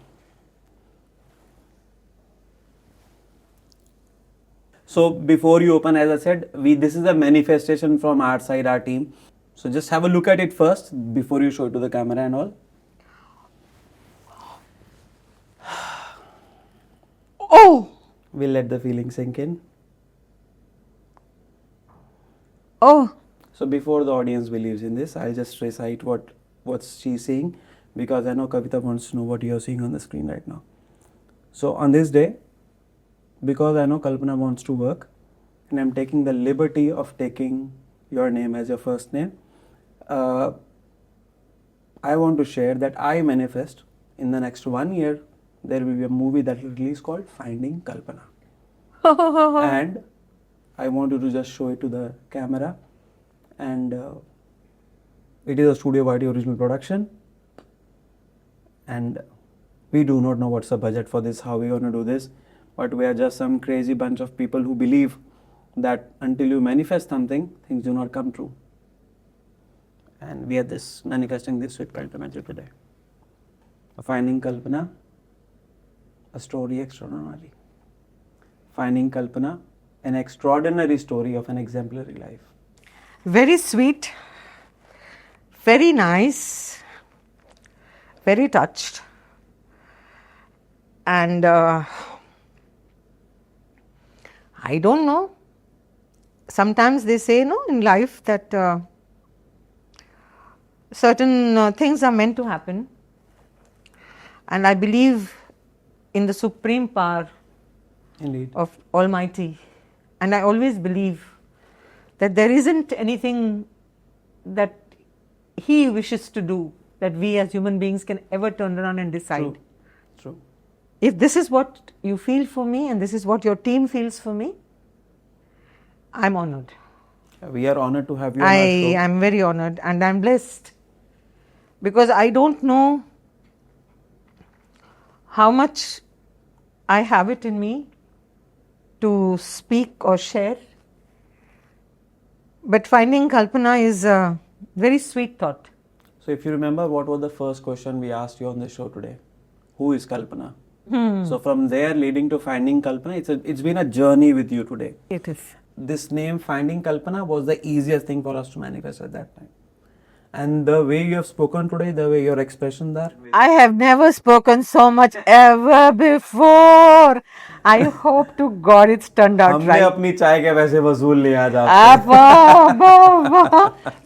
So before you open, as I said, this is a manifestation from our side, our team. So just have a look at it first before you show it to the camera and all.
Oh.
We'll let the feeling sink in.
Oh.
So before the audience believes in this, I'll just recite what's she saying, because I know Kavita wants to know what you're seeing on the screen right now. So on this day, because I know Kalpana wants to work, and I'm taking the liberty of taking your name as your first name, I want to share that I manifest in the next 1 year there will be a movie that will release called Finding Kalpana. And I want you to just show it to the camera. And it is a Studio YT original production. And we do not know what's the budget for this, how we're going to do this. But we are just some crazy bunch of people who believe that until you manifest something, things do not come true. And we are manifesting this with Cult Magic today. Finding Kalpana, a story extraordinary. Finding Kalpana, an extraordinary story of an exemplary life.
Very sweet, very nice, very touched. And I don't know. Sometimes they say, no, in life that certain things are meant to happen. And I believe in the supreme power
Indeed.
of Almighty. And I always believe that there isn't anything that He wishes to do that we as human beings can ever turn around and decide.
True.
If this is what you feel for me and this is what your team feels for me, I'm honored.
We are honored to have you on our show.
I am very honored and I'm blessed because I don't know how much I have it in me to speak or share. But finding Kalpana is a very sweet thought.
So if you remember, what was the first question we asked you on the show today? Who is Kalpana? So from there leading to Finding Kalpana, it's been a journey with you today.
It is.
This name Finding Kalpana was the easiest thing for us to manifest at that time. And the way you have spoken today, the way your expressions are.
I have never spoken so much ever before. I hope to God it's turned out
हमने
right.
अपनी चाय के पैसे वसूल लिए आज
आपसे.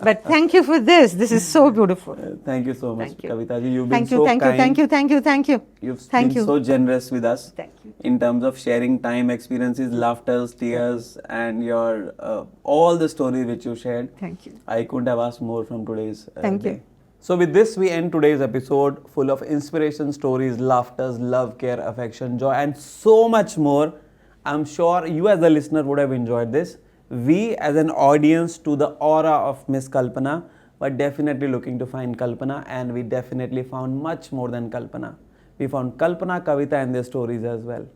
But thank you for this. This is so beautiful.
Thank you so much,
Thank you.
Kavita ji. You've been
Thank you,
so
thank you,
kind.
thank you, thank you, thank you.
You've
Thank
been
you.
so generous with us.
Thank you.
In terms of sharing time, experiences, laughters, tears, and your all the stories which you shared.
Thank you.
I couldn't have asked more from today's
Thank
day.
you.
So with this, we end today's episode full of inspiration, stories, laughters, love, care, affection, joy, and so much more. I'm sure you as a listener would have enjoyed this. We as an audience to the aura of Miss Kalpana were definitely looking to find Kalpana, and we definitely found much more than Kalpana. We found Kalpana, Kavita and their stories as well.